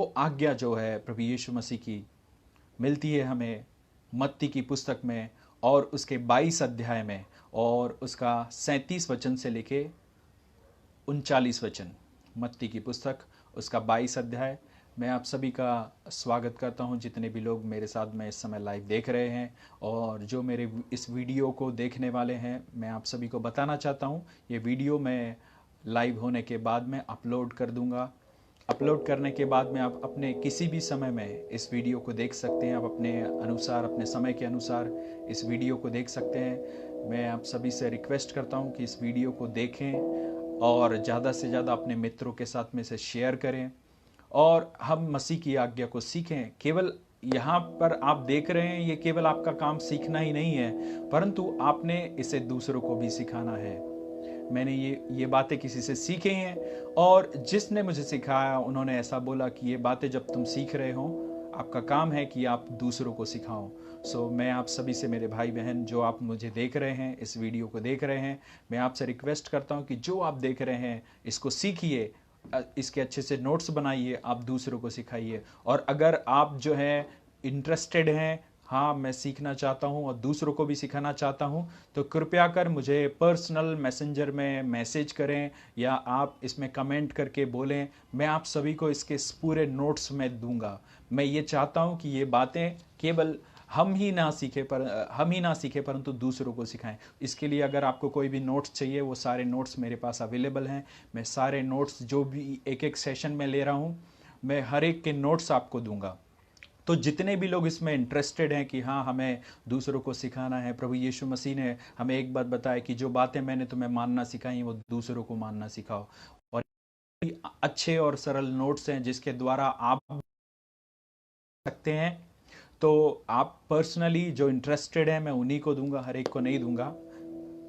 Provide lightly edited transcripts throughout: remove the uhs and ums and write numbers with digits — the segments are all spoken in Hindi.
वो आज्ञा जो है प्रभु यीशु मसीह की मिलती है हमें मत्ती की पुस्तक में और उसके 22 अध्याय में और उसका 37 वचन से लेके 39 वचन। मत्ती की पुस्तक उसका 22 अध्याय। मैं आप सभी का स्वागत करता हूं, जितने भी लोग मेरे साथ में इस समय लाइव देख रहे हैं और जो मेरे इस वीडियो को देखने वाले हैं। मैं आप सभी को बताना चाहता हूं, ये वीडियो मैं लाइव होने के बाद में अपलोड कर दूंगा। अपलोड करने के बाद में आप अपने किसी भी समय में इस वीडियो को देख सकते हैं। आप अपने अनुसार, अपने समय के अनुसार इस वीडियो को देख सकते हैं। मैं आप सभी से रिक्वेस्ट करता हूं कि इस वीडियो को देखें और ज़्यादा से ज़्यादा अपने मित्रों के साथ में इसे शेयर करें और हम मसीह की आज्ञा को सीखें। केवल यहाँ पर आप देख रहे हैं, ये केवल आपका काम सीखना ही नहीं है, परंतु आपने इसे दूसरों को भी सिखाना है। मैंने ये बातें किसी से सीखी हैं और जिसने मुझे सिखाया उन्होंने ऐसा बोला कि ये बातें जब तुम सीख रहे हो, आपका काम है कि आप दूसरों को सिखाओ। सो मैं आप सभी से, मेरे भाई बहन जो आप मुझे देख रहे हैं, इस वीडियो को देख रहे हैं, मैं आपसे रिक्वेस्ट करता हूं कि जो आप देख रहे हैं इसको सीखिए, इसके अच्छे से नोट्स बनाइए, आप दूसरों को सिखाइए। और अगर आप जो है इंटरेस्टेड हैं, हाँ मैं सीखना चाहता हूँ और दूसरों को भी सिखाना चाहता हूँ, तो कृपया कर मुझे पर्सनल मैसेंजर में मैसेज करें या आप इसमें कमेंट करके बोलें। मैं आप सभी को इसके पूरे नोट्स में दूंगा। मैं ये चाहता हूँ कि ये बातें केवल हम ही ना सीखें परंतु दूसरों को सिखाएं। इसके लिए अगर आपको कोई भी नोट्स चाहिए, वो सारे नोट्स मेरे पास अवेलेबल हैं। मैं सारे नोट्स जो भी एक एक सेशन में ले रहा हूँ, मैं हर एक के नोट्स आपको दूंगा। तो जितने भी लोग इसमें इंटरेस्टेड हैं कि हाँ हमें दूसरों को सिखाना है, प्रभु यीशु मसीह ने हमें एक बात बताया कि जो बातें मैंने तुम्हें मानना सिखाई वो दूसरों को मानना सिखाओ। और अच्छे और सरल नोट्स हैं जिसके द्वारा आप सकते हैं। तो आप पर्सनली जो इंटरेस्टेड हैं मैं उन्हीं को दूंगा, हर एक को नहीं दूंगा।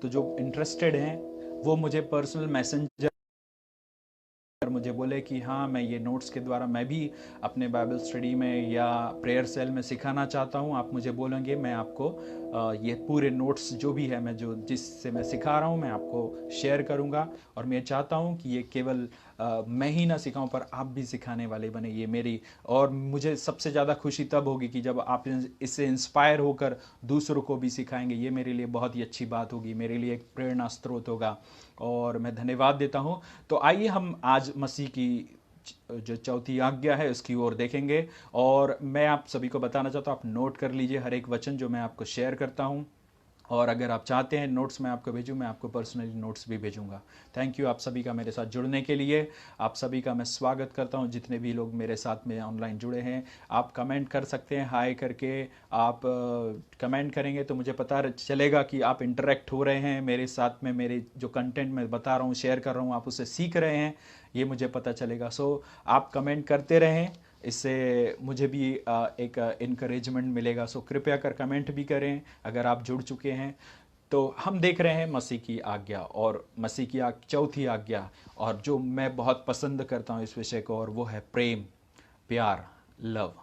तो जो इंटरेस्टेड हैं वो मुझे पर्सनल मैसेंजर मुझे बोले कि हाँ मैं ये नोट्स के द्वारा मैं भी अपने बाइबल स्टडी में या प्रेयर सेल में सिखाना चाहता हूँ, आप मुझे बोलेंगे, मैं आपको ये पूरे नोट्स जो भी है, मैं जो जिससे मैं सिखा रहा हूँ मैं आपको शेयर करूँगा। और मैं चाहता हूँ कि ये केवल मैं ही ना सिखाऊं पर आप भी सिखाने वाले बने, ये मेरी। और मुझे सबसे ज़्यादा खुशी तब होगी कि जब आप इससे इंस्पायर होकर दूसरों को भी सिखाएंगे। ये मेरे लिए बहुत ही अच्छी बात होगी, मेरे लिए एक प्रेरणा स्रोत होगा और मैं धन्यवाद देता हूँ। तो आइए हम आज मसीह की जो चौथी आज्ञा है उसकी ओर देखेंगे और मैं आप सभी को बताना चाहता हूँ, आप नोट कर लीजिए हर एक वचन जो मैं आपको शेयर करता हूँ। और अगर आप चाहते हैं नोट्स मैं आपको भेजूं, मैं आपको पर्सनली नोट्स भी भेजूंगा। थैंक यू आप सभी का मेरे साथ जुड़ने के लिए। आप सभी का मैं स्वागत करता हूं, जितने भी लोग मेरे साथ में ऑनलाइन जुड़े हैं। आप कमेंट कर सकते हैं, हाय करके आप कमेंट करेंगे तो मुझे पता चलेगा कि आप इंटरेक्ट हो रहे हैं मेरे साथ में। मेरे जो कंटेंट मैं बता रहा हूँ, शेयर कर रहा हूँ, आप उसे सीख रहे हैं, ये मुझे पता चलेगा। सो आप कमेंट करते रहें, इससे मुझे भी एक इनकरेजमेंट मिलेगा। सो कृपया कर कमेंट भी करें अगर आप जुड़ चुके हैं। तो हम देख रहे हैं मसीह की आज्ञा और मसीह की चौथी आज्ञा, और जो मैं बहुत पसंद करता हूं इस विषय को, और वो है प्रेम, प्यार, लव।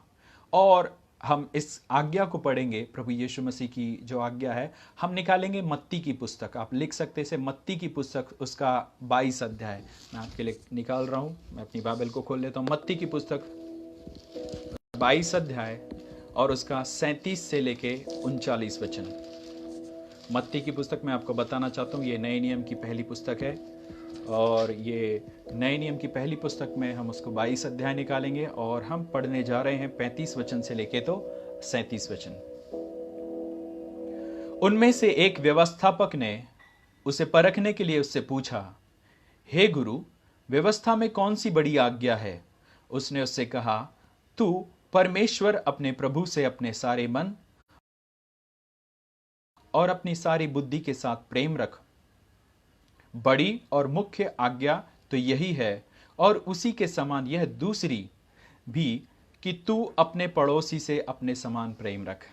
और हम इस आज्ञा को पढ़ेंगे, प्रभु यीशु मसीह की जो आज्ञा है, हम निकालेंगे मत्ती की पुस्तक। आप लिख सकते हैं इसे, मत्ती की पुस्तक उसका 22 अध्याय मैं आपके लिए निकाल रहा हूं। मैं अपनी बाइबल को खोल लेता हूं। मत्ती की पुस्तक 22 अध्याय और उसका 37 से लेके 39 वचन। मत्ती की पुस्तक मैं आपको बताना चाहता हूँ, ये नए नियम की पहली पुस्तक है और ये नए नियम की पहली पुस्तक में हम उसको 22 अध्याय निकालेंगे और हम पढ़ने जा रहे हैं 35 वचन से लेके तो 37 वचन। उनमें से एक व्यवस्थापक ने उसे परखने के लिए उससे पूछा, हे गुरु, व्यवस्था में कौन सी बड़ी आज्ञा है? उसने उससे कहा, तू परमेश्वर अपने प्रभु से अपने सारे मन और अपनी सारी बुद्धि के साथ प्रेम रख। बड़ी और मुख्य आज्ञा तो यही है, और उसी के समान यह दूसरी भी, कि तू अपने पड़ोसी से अपने समान प्रेम रख।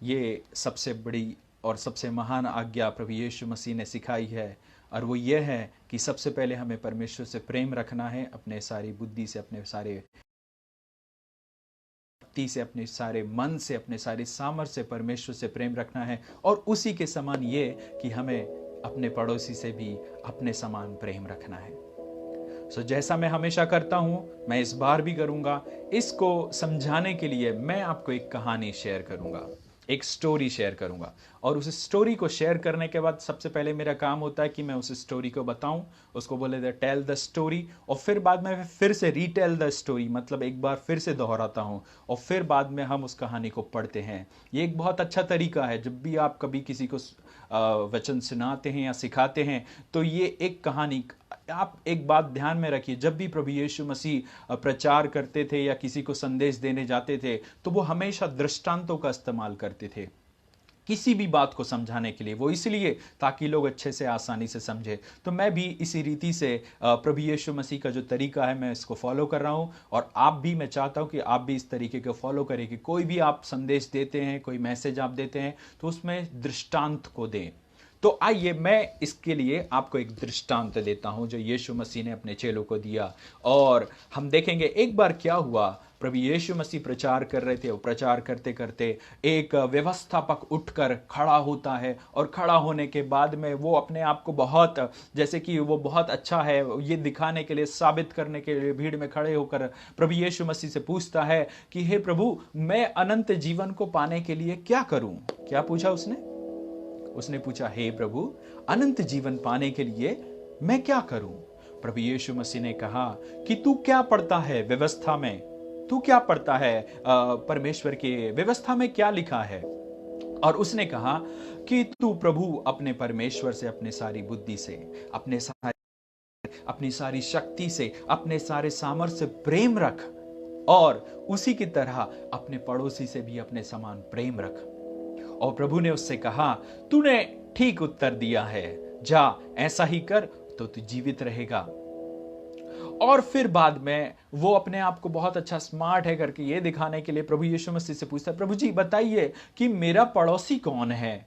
ये सबसे बड़ी और सबसे महान आज्ञा प्रभु यीशु मसीह ने सिखाई है, और वो ये है कि सबसे पहले हमें परमेश्वर से प्रेम रखना है, अपने सारी बुद्धि से, अपने सारे से, अपने सारे मन से, अपने सारे सामर्थ्य से परमेश्वर से प्रेम रखना है। और उसी के समान ये कि हमें अपने पड़ोसी से भी अपने समान प्रेम रखना है। सो जैसा मैं हमेशा करता हूं, मैं इस बार भी करूंगा। इसको समझाने के लिए मैं आपको एक कहानी शेयर करूंगा, एक स्टोरी शेयर करूंगा। और उस स्टोरी को शेयर करने के बाद सबसे पहले मेरा काम होता है कि मैं उस स्टोरी को बताऊं, उसको बोले थे टेल द स्टोरी, और फिर बाद में फिर से रीटेल द स्टोरी, मतलब एक बार फिर से दोहराता हूं, और फिर बाद में हम उस कहानी को पढ़ते हैं। ये एक बहुत अच्छा तरीका है, जब भी आप कभी किसी को वचन सुनाते हैं या सिखाते हैं, तो ये एक कहानी, आप एक बात ध्यान में रखिए, जब भी प्रभु यीशु मसीह प्रचार करते थे या किसी को संदेश देने जाते थे, तो वो हमेशा दृष्टांतों का इस्तेमाल करते थे किसी भी बात को समझाने के लिए। वो इसलिए ताकि लोग अच्छे से आसानी से समझे। तो मैं भी इसी रीति से प्रभु यीशु मसीह का जो तरीका है मैं इसको फॉलो कर रहा हूं, और आप भी, मैं चाहता हूं कि आप भी इस तरीके को फॉलो करें कि कोई भी आप संदेश देते हैं, कोई मैसेज आप देते हैं, तो उसमें दृष्टांत को दें। तो आइए मैं इसके लिए आपको एक दृष्टांत देता हूं जो यीशु मसीह ने अपने चेलों को दिया, और हम देखेंगे एक बार क्या हुआ। प्रभु यीशु मसीह प्रचार कर रहे थे, वो प्रचार करते करते एक व्यवस्थापक उठकर खड़ा होता है, और खड़ा होने के बाद में वो अपने आप को बहुत, जैसे कि वो बहुत अच्छा है ये दिखाने के लिए, साबित करने के लिए भीड़ में खड़े होकर प्रभु यीशु मसीह से पूछता है कि हे प्रभु, मैं अनंत जीवन को पाने के लिए क्या करूं। क्या पूछा उसने पूछा, हे प्रभु, अनंत जीवन पाने के लिए मैं क्या करूं। प्रभु यीशु मसीह ने कहा कि तू क्या पढ़ता है व्यवस्था में, तू क्या पढ़ता है परमेश्वर की व्यवस्था में क्या लिखा है। और उसने कहा कि तू प्रभु अपने परमेश्वर से अपने सारी बुद्धि से, अपनी सारी शक्ति से, अपने सारे सामर्थ्य से प्रेम रख, और उसी की तरह अपने पड़ोसी से भी अपने समान प्रेम रख। और प्रभु ने उससे कहा, तूने ठीक उत्तर दिया है, जा ऐसा ही कर तो तू जीवित रहेगा। और फिर बाद में वो अपने आप को बहुत अच्छा स्मार्ट है करके ये दिखाने के लिए प्रभु यीशु मसीह से पूछता है, प्रभु जी बताइए कि मेरा पड़ोसी कौन है,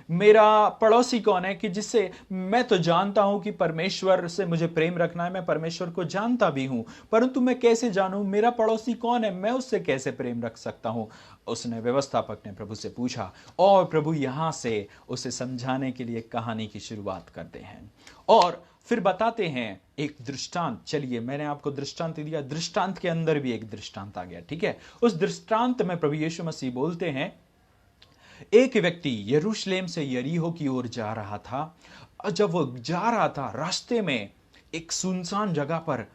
मेरा पड़ोसी कौन है, कि जिससे मैं तो जानता हूं कि परमेश्वर से मुझे प्रेम रखना है, मैं परमेश्वर को जानता भी हूं, परंतु मैं कैसे जानूं मेरा पड़ोसी कौन है, मैं उससे कैसे प्रेम रख सकता हूं। उसने, व्यवस्थापक ने प्रभु से पूछा, और प्रभु यहां से उसे समझाने के लिए कहानी की शुरुआत करते हैं, और फिर बताते हैं एक दृष्टांत। चलिए, मैंने आपको दृष्टांत दिया, दृष्टांत के अंदर भी एक दृष्टांत आ गया, ठीक है। उस दृष्टांत में प्रभु यीशु मसीह बोलते हैं, एक व्यक्ति यरूशलेम से यरीहो की ओर जा रहा था। जब वो जा रहा था, रास्ते में एक सुनसान जगह पर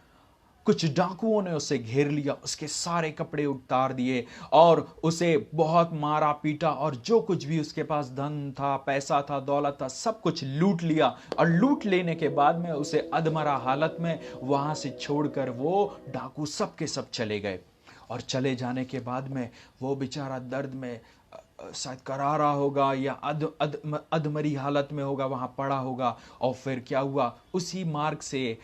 कुछ डाकुओं ने उसे घेर लिया, उसके सारे कपड़े उतार दिए और उसे बहुत मारा पीटा, और जो कुछ भी उसके पास धन था, पैसा था, दौलत था, सब कुछ लूट लिया। और लूट लेने के बाद में उसे अधमरा हालत में वहां से छोड़कर वो डाकू सब के सब चले गए। और चले जाने के बाद में वो बेचारा दर्द में शायद करा रहा होगा या अधमरी हालत में होगा, वहां पड़ा होगा। और फिर क्या हुआ, उसी मार्ग से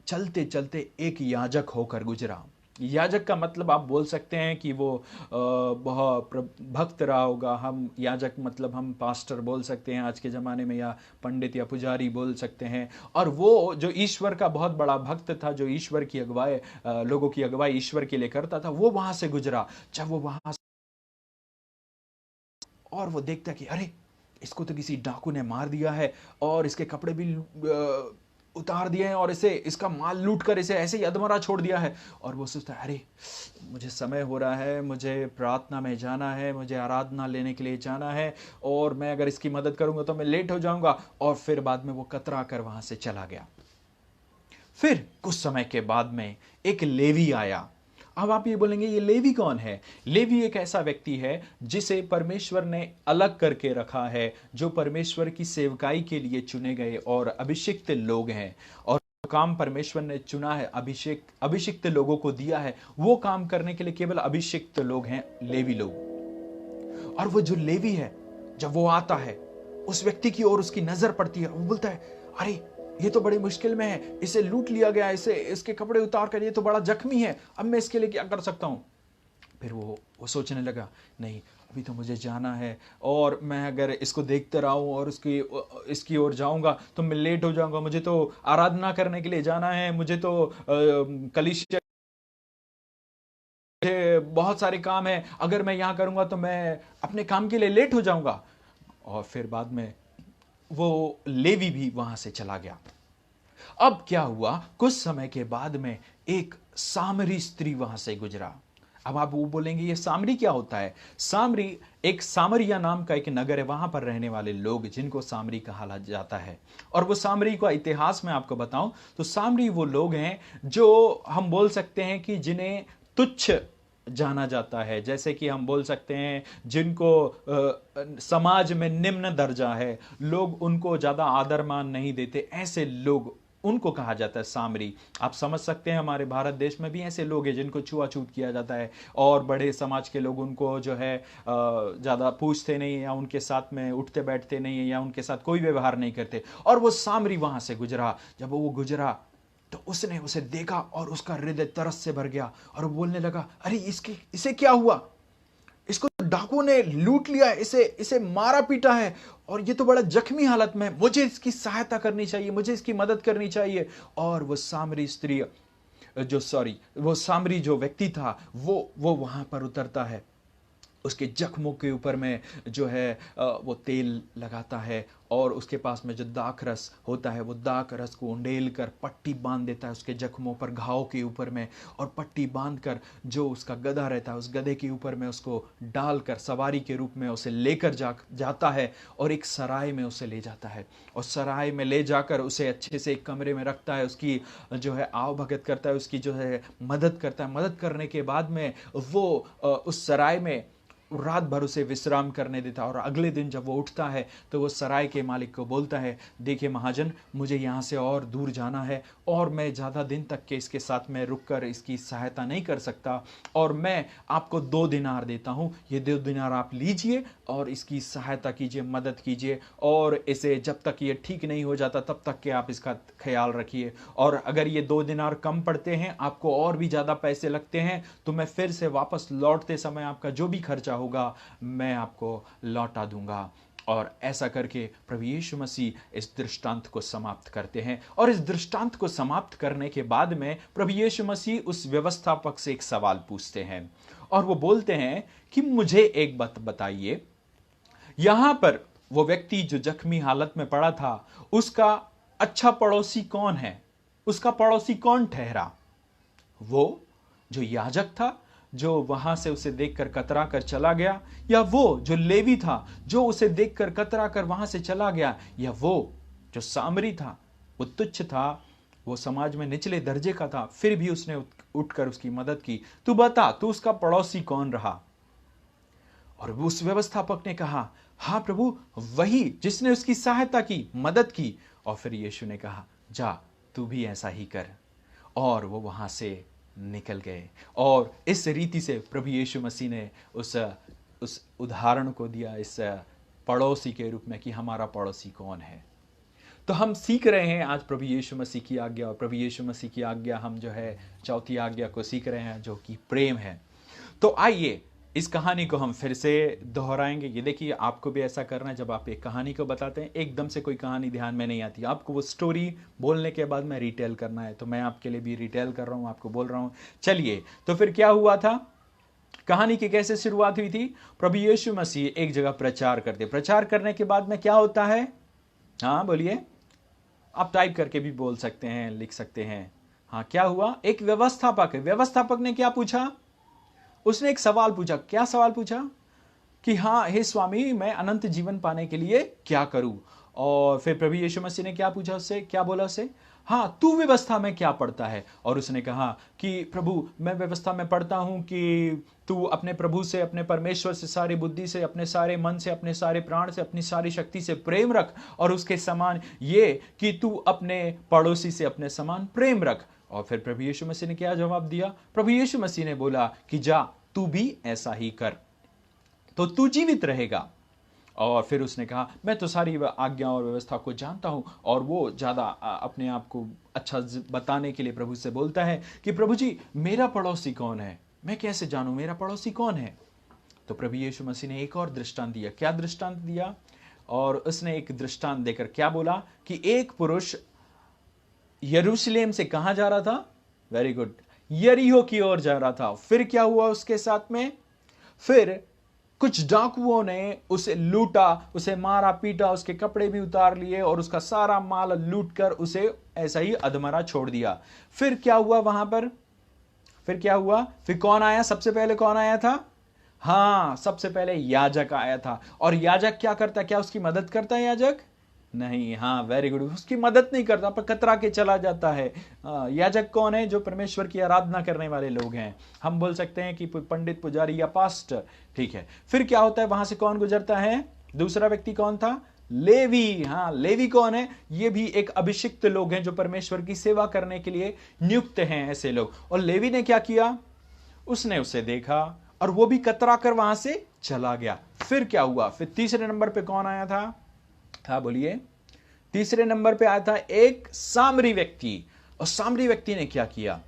चलते चलते एक याजक होकर गुजरा। याजक का मतलब आप बोल सकते हैं कि वो बहुत भक्त रहा होगा। हम याजक मतलब हम पास्टर बोल सकते हैं आज के ज़माने में, या पंडित या पुजारी बोल सकते हैं। और वो जो ईश्वर का बहुत बड़ा भक्त था, जो ईश्वर की अगुवाई, लोगों की अगुवाई ईश्वर के लिए करता था, वो वहां से गुजरा। जब वो वहां और वो देखता कि अरे, इसको तो किसी डाकू ने मार दिया है, और इसके कपड़े भी उतार दिए हैं, और इसे, इसका माल लूट कर इसे ऐसे ही अधमरा छोड़ दिया है। और वो सोचता है, अरे मुझे समय हो रहा है, मुझे प्रार्थना में जाना है, मुझे आराधना लेने के लिए जाना है, और मैं अगर इसकी मदद करूंगा तो मैं लेट हो जाऊंगा। और फिर बाद में वो कतरा कर वहां से चला गया। फिर कुछ समय के बाद में एक लेवी आया। अब आप ये बोलेंगे, ये लेवी कौन है? लेवी एक ऐसा व्यक्ति है जिसे परमेश्वर ने अलग करके रखा है, जो परमेश्वर की सेवकाई के लिए चुने गए और अभिषिक्त लोग हैं। और काम परमेश्वर ने चुना है, अभिषिक्त लोगों को दिया है, वो काम करने के लिए केवल अभिषिक्त लोग हैं, लेवी लोग। और वो जो लेवी है, जब वो आता है, उस व्यक्ति की ओर उसकी नजर पड़ती है, वो बोलता है, अरे ये तो बड़ी मुश्किल में है, इसे लूट लिया गया, इसके कपड़े उतार कर, ये तो बड़ा जख्मी है, अब मैं इसके लिए क्या कर सकता हूं? फिर वो सोचने लगा, नहीं, अभी तो मुझे जाना है, और मैं अगर इसको देखते रहा हूं और इसकी ओर जाऊंगा तो मैं लेट हो जाऊंगा, मुझे तो आराधना करने के लिए जाना है, मुझे तो कलीसिया, बहुत सारे काम है, अगर मैं यहां करूंगा तो मैं अपने काम के लिए लेट हो जाऊंगा। और फिर बाद में वो लेवी भी वहां से चला गया। अब क्या हुआ, कुछ समय के बाद में एक सामरी स्त्री वहां से गुजरा। अब आप वो बोलेंगे ये सामरी क्या होता है? सामरी एक सामरिया नाम का एक नगर है, वहां पर रहने वाले लोग जिनको सामरी कहा जाता है। और वो सामरी का इतिहास मैं आपको बताऊं तो सामरी वो लोग हैं जो हम बोल सकते हैं कि जिन्हें तुच्छ जाना जाता है। जैसे कि हम बोल सकते हैं जिनको समाज में निम्न दर्जा है, लोग उनको ज्यादा आदर मान नहीं देते, ऐसे लोग उनको कहा जाता है सामरी। आप समझ सकते हैं हमारे भारत देश में भी ऐसे लोग हैं जिनको छुआछूत किया जाता है और बड़े समाज के लोग उनको जो है ज्यादा पूछते नहीं, या उनके साथ में उठते बैठते नहीं है, या उनके साथ कोई व्यवहार नहीं करते। और वो सामरी वहां से गुजरा। जब वो गुजरा तो उसने उसे देखा और उसका हृदय तरस से भर गया और वो बोलने लगा, अरे इसे क्या हुआ? इसको डाकू ने लूट लिया, इसे इसे मारा पीटा है और ये तो बड़ा जख्मी हालत में है। मुझे इसकी सहायता करनी चाहिए, मुझे इसकी मदद करनी चाहिए। और वो सामरी स्त्री वो सामरी जो व्यक्ति था वो वहां पर उतरता है, उसके जख्मों के ऊपर में जो है वो तेल लगाता है और उसके पास में जो दाख रस होता है वो दाख रस को उंडेल कर पट्टी बांध देता है उसके जख्मों पर, घाव के ऊपर में। और पट्टी बांध कर जो उसका गधा रहता है उस गधे के ऊपर में उसको डालकर सवारी के रूप में उसे लेकर जाता है और एक सराय में उसे ले जाता है। और सराय में ले जाकर उसे अच्छे से एक कमरे में रखता है, उसकी जो है आव भगत करता है, उसकी जो है मदद करता है। मदद करने के बाद में वो उस सराय में रात भर उसे विश्राम करने देता। और अगले दिन जब वो उठता है तो वो सराय के मालिक को बोलता है, देखिए महाजन, मुझे यहाँ से और दूर जाना है और मैं ज़्यादा दिन तक के इसके साथ में रुककर इसकी सहायता नहीं कर सकता, और मैं आपको 2 दिनार देता हूँ, ये 2 दिनार आप लीजिए और इसकी सहायता कीजिए, मदद कीजिए, और इसे जब तक ये ठीक नहीं हो जाता तब तक के आप इसका ख्याल रखिए। और अगर ये 2 दिनार कम पड़ते हैं, आपको और भी ज़्यादा पैसे लगते हैं, तो मैं फिर से वापस लौटते समय आपका जो भी खर्चा होगा मैं आपको लौटा दूंगा। और ऐसा करके प्रभु यीशु मसीह इस दृष्टांत को समाप्त करते हैं। और इस दृष्टांत को समाप्त करने के बाद में प्रभु यीशु मसीह उस व्यवस्थापक से एक सवाल पूछते हैं और वो बोलते हैं कि मुझे एक बात बताइए, यहां पर वो व्यक्ति जो जख्मी हालत में पड़ा था उसका अच्छा पड़ोसी कौन है? उसका पड़ोसी कौन ठहरा? वो जो याजक था जो वहां से उसे देखकर कतरा कर चला गया, या वो जो लेवी था जो उसे देखकर कतरा कर वहां से चला गया, या वो जो सामरी था, वो तुच्छ था, वो समाज में निचले दर्जे का था, फिर भी उसने उठकर उसकी मदद की। तू बता, तू उसका पड़ोसी कौन रहा? और उस व्यवस्थापक ने कहा, हाँ प्रभु, वही जिसने उसकी सहायता की, मदद की। और फिर यीशु ने कहा, जा तू भी ऐसा ही कर। और वो वहां से निकल गए। और इस रीति से प्रभु यीशु मसीह ने उस उदाहरण को दिया इस पड़ोसी के रूप में कि हमारा पड़ोसी कौन है। तो हम सीख रहे हैं आज प्रभु यीशु मसीह की आज्ञा, और प्रभु यीशु मसीह की आज्ञा हम जो है चौथी आज्ञा को सीख रहे हैं जो कि प्रेम है। तो आइए इस कहानी को हम फिर से दोहराएंगे। ये देखिए, आपको भी ऐसा करना है, जब आप एक कहानी को बताते हैं एकदम से कोई कहानी ध्यान में नहीं आती, आपको वो स्टोरी बोलने के बाद में रिटेल करना है। तो मैं आपके लिए भी रिटेल कर रहा हूं, आपको बोल रहा हूं। चलिए, तो फिर क्या हुआ था, कहानी की कैसे शुरुआत हुई थी? प्रभु यीशु मसीह एक जगह प्रचार करते, प्रचार करने के बाद में क्या होता है? हाँ बोलिए, आप टाइप करके भी बोल सकते हैं, लिख सकते हैं। हाँ, क्या हुआ? एक व्यवस्थापक है, व्यवस्थापक ने क्या पूछा? उसने एक सवाल पूछा। क्या सवाल पूछा? कि हाँ हे स्वामी, मैं अनंत जीवन पाने के लिए क्या करूं? और फिर प्रभु यीशु मसीह ने क्या पूछा उससे, क्या बोला उससे? हाँ, तू व्यवस्था में क्या पढ़ता है? और उसने कहा कि प्रभु, मैं व्यवस्था में पढ़ता हूं कि तू अपने प्रभु से, अपने परमेश्वर से सारी बुद्धि से, अपने सारे मन से, अपने सारे प्राण से, अपनी सारी शक्ति से प्रेम रख, और उसके समान ये कि तू अपने पड़ोसी से अपने समान प्रेम रख। और फिर प्रभु यीशु मसीह ने क्या जवाब दिया? प्रभु यीशु मसीह ने बोला कि जा, तू भी ऐसा ही कर तो तू जीवित रहेगा। और फिर उसने कहा, मैं तो सारी आज्ञा और व्यवस्था को जानता हूं। और वो ज्यादा अपने आप को अच्छा बताने के लिए प्रभु से बोलता है कि प्रभु जी, मेरा पड़ोसी कौन है? मैं कैसे जानूं मेरा पड़ोसी कौन है? तो प्रभु यीशु मसीह ने एक और दृष्टांत दिया। क्या दृष्टांत दिया? और उसने एक दृष्टांत देकर क्या बोला कि एक पुरुष यरूशलेम से कहां जा रहा था? वेरी गुड, यरीहो की ओर जा रहा था। फिर क्या हुआ उसके साथ में? फिर कुछ डाकुओं ने उसे लूटा, उसे मारा पीटा, उसके कपड़े भी उतार लिए और उसका सारा माल लूट कर उसे ऐसा ही अधमरा छोड़ दिया। फिर क्या हुआ वहां पर? फिर क्या हुआ? फिर कौन आया? सबसे पहले कौन आया था? हाँ, सबसे पहले याजक आया था। और याजक क्या करता? क्या उसकी मदद करता है याजक? नहीं। हाँ, वेरी गुड, उसकी मदद नहीं करता, पर कतरा के चला जाता है। याजक कौन है? जो परमेश्वर की आराधना करने वाले लोग हैं। हम बोल सकते हैं कि पंडित, पुजारी या पास्टर। ठीक है, फिर क्या होता है? वहां से कौन गुजरता है? दूसरा व्यक्ति कौन था? लेवी। हाँ, लेवी कौन है? ये भी एक अभिषिक्त लोग हैं जो परमेश्वर की सेवा करने के लिए नियुक्त हैं, ऐसे लोग। और लेवी ने क्या किया? उसने उसे देखा और वो भी कतरा कर वहां से चला गया। फिर क्या हुआ? फिर तीसरे नंबर पे कौन आया था? हाँ बोलिए। तीसरे नंबर पे आया था एक सामरी व्यक्ति। और सामरी व्यक्ति ने क्या किया?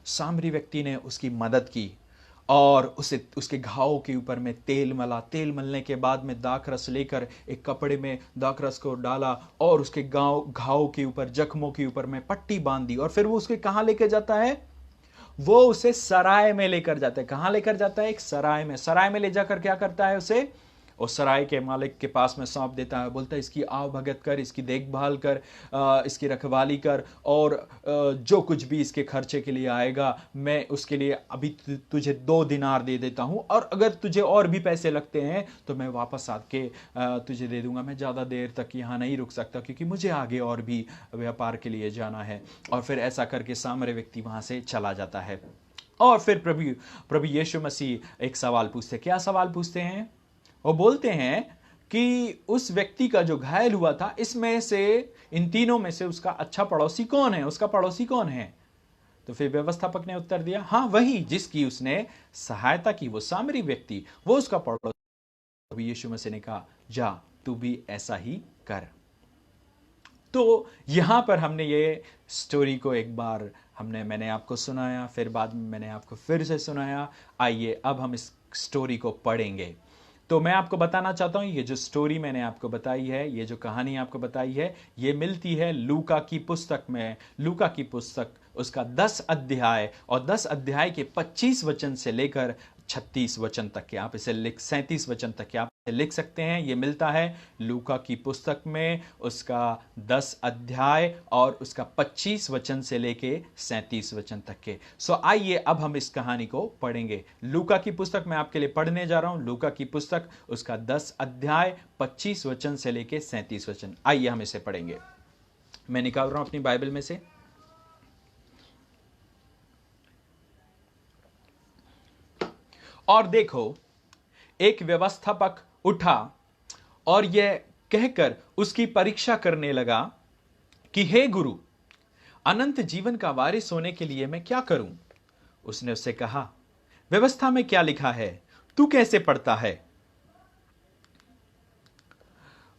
सामरी व्यक्ति ने उसकी मदद की और उसे उसके घाव के ऊपर में तेल मला। तेल मलने के बाद में दाखरस लेकर एक कपड़े में दाखरस को डाला और उसके घाव के ऊपर, जख्मों के ऊपर में पट्टी बांध दी। और फिर वो उसके कहां लेकर जाता है? वो उसे सराय में लेकर जाता है। कहां लेकर जाता है? एक सराय में। सराय में ले जाकर क्या करता है? उसे उस सराय के मालिक के पास में सौंप देता है। बोलता है इसकी आव भगत कर, इसकी देखभाल कर, इसकी रखवाली कर, और जो कुछ भी इसके खर्चे के लिए आएगा मैं उसके लिए अभी तुझे 2 दिनार दे देता हूं, और अगर तुझे और भी पैसे लगते हैं तो मैं वापस आके तुझे दे दूंगा। मैं ज़्यादा देर तक यहाँ नहीं रुक सकता क्योंकि मुझे आगे और भी व्यापार के लिए जाना है। और फिर ऐसा करके सामरे व्यक्ति वहां से चला जाता है। और फिर प्रभु यीशु मसीह एक सवाल पूछते। क्या सवाल पूछते हैं? वो बोलते हैं कि उस व्यक्ति का जो घायल हुआ था, इसमें से, इन तीनों में से उसका अच्छा पड़ोसी कौन है? उसका पड़ोसी कौन है? तो फिर व्यवस्थापक ने उत्तर दिया, हाँ वही जिसकी उसने सहायता की, वो सामरी व्यक्ति, वो उसका पड़ोसी। अभी यीशु मसीह ने कहा, जा तू भी ऐसा ही कर। तो यहां पर हमने ये स्टोरी को एक बार मैंने आपको सुनाया, फिर बाद में मैंने आपको फिर से सुनाया। आइए अब हम इस स्टोरी को पढ़ेंगे। तो मैं आपको बताना चाहता हूं, ये जो स्टोरी मैंने आपको बताई है, ये जो कहानी आपको बताई है, ये मिलती है लूका की पुस्तक में। लूका की पुस्तक उसका 10 अध्याय, और 10 अध्याय के 25 वचन से लेकर 36 वचन तक के, आप इसे 37 वचन तक के आप लिख सकते हैं। ये मिलता है लूका की पुस्तक में, उसका 10 अध्याय और उसका 25 वचन से लेके 37 वचन तक के। सो आइए अब हम इस कहानी को पढ़ेंगे। लूका की पुस्तक मैं आपके लिए पढ़ने जा रहा हूं। लूका की पुस्तक उसका 10 अध्याय 25 वचन से लेके 37 वचन। आइए हम इसे पढ़ेंगे। मैं निकाल रहा हूं अपनी बाइबल में से। और देखो, एक व्यवस्थापक उठा और यह कहकर उसकी परीक्षा करने लगा कि हे गुरु, अनंत जीवन का वारिस होने के लिए मैं क्या करूं? उसने उससे कहा, व्यवस्था में क्या लिखा है, तू कैसे पढ़ता है?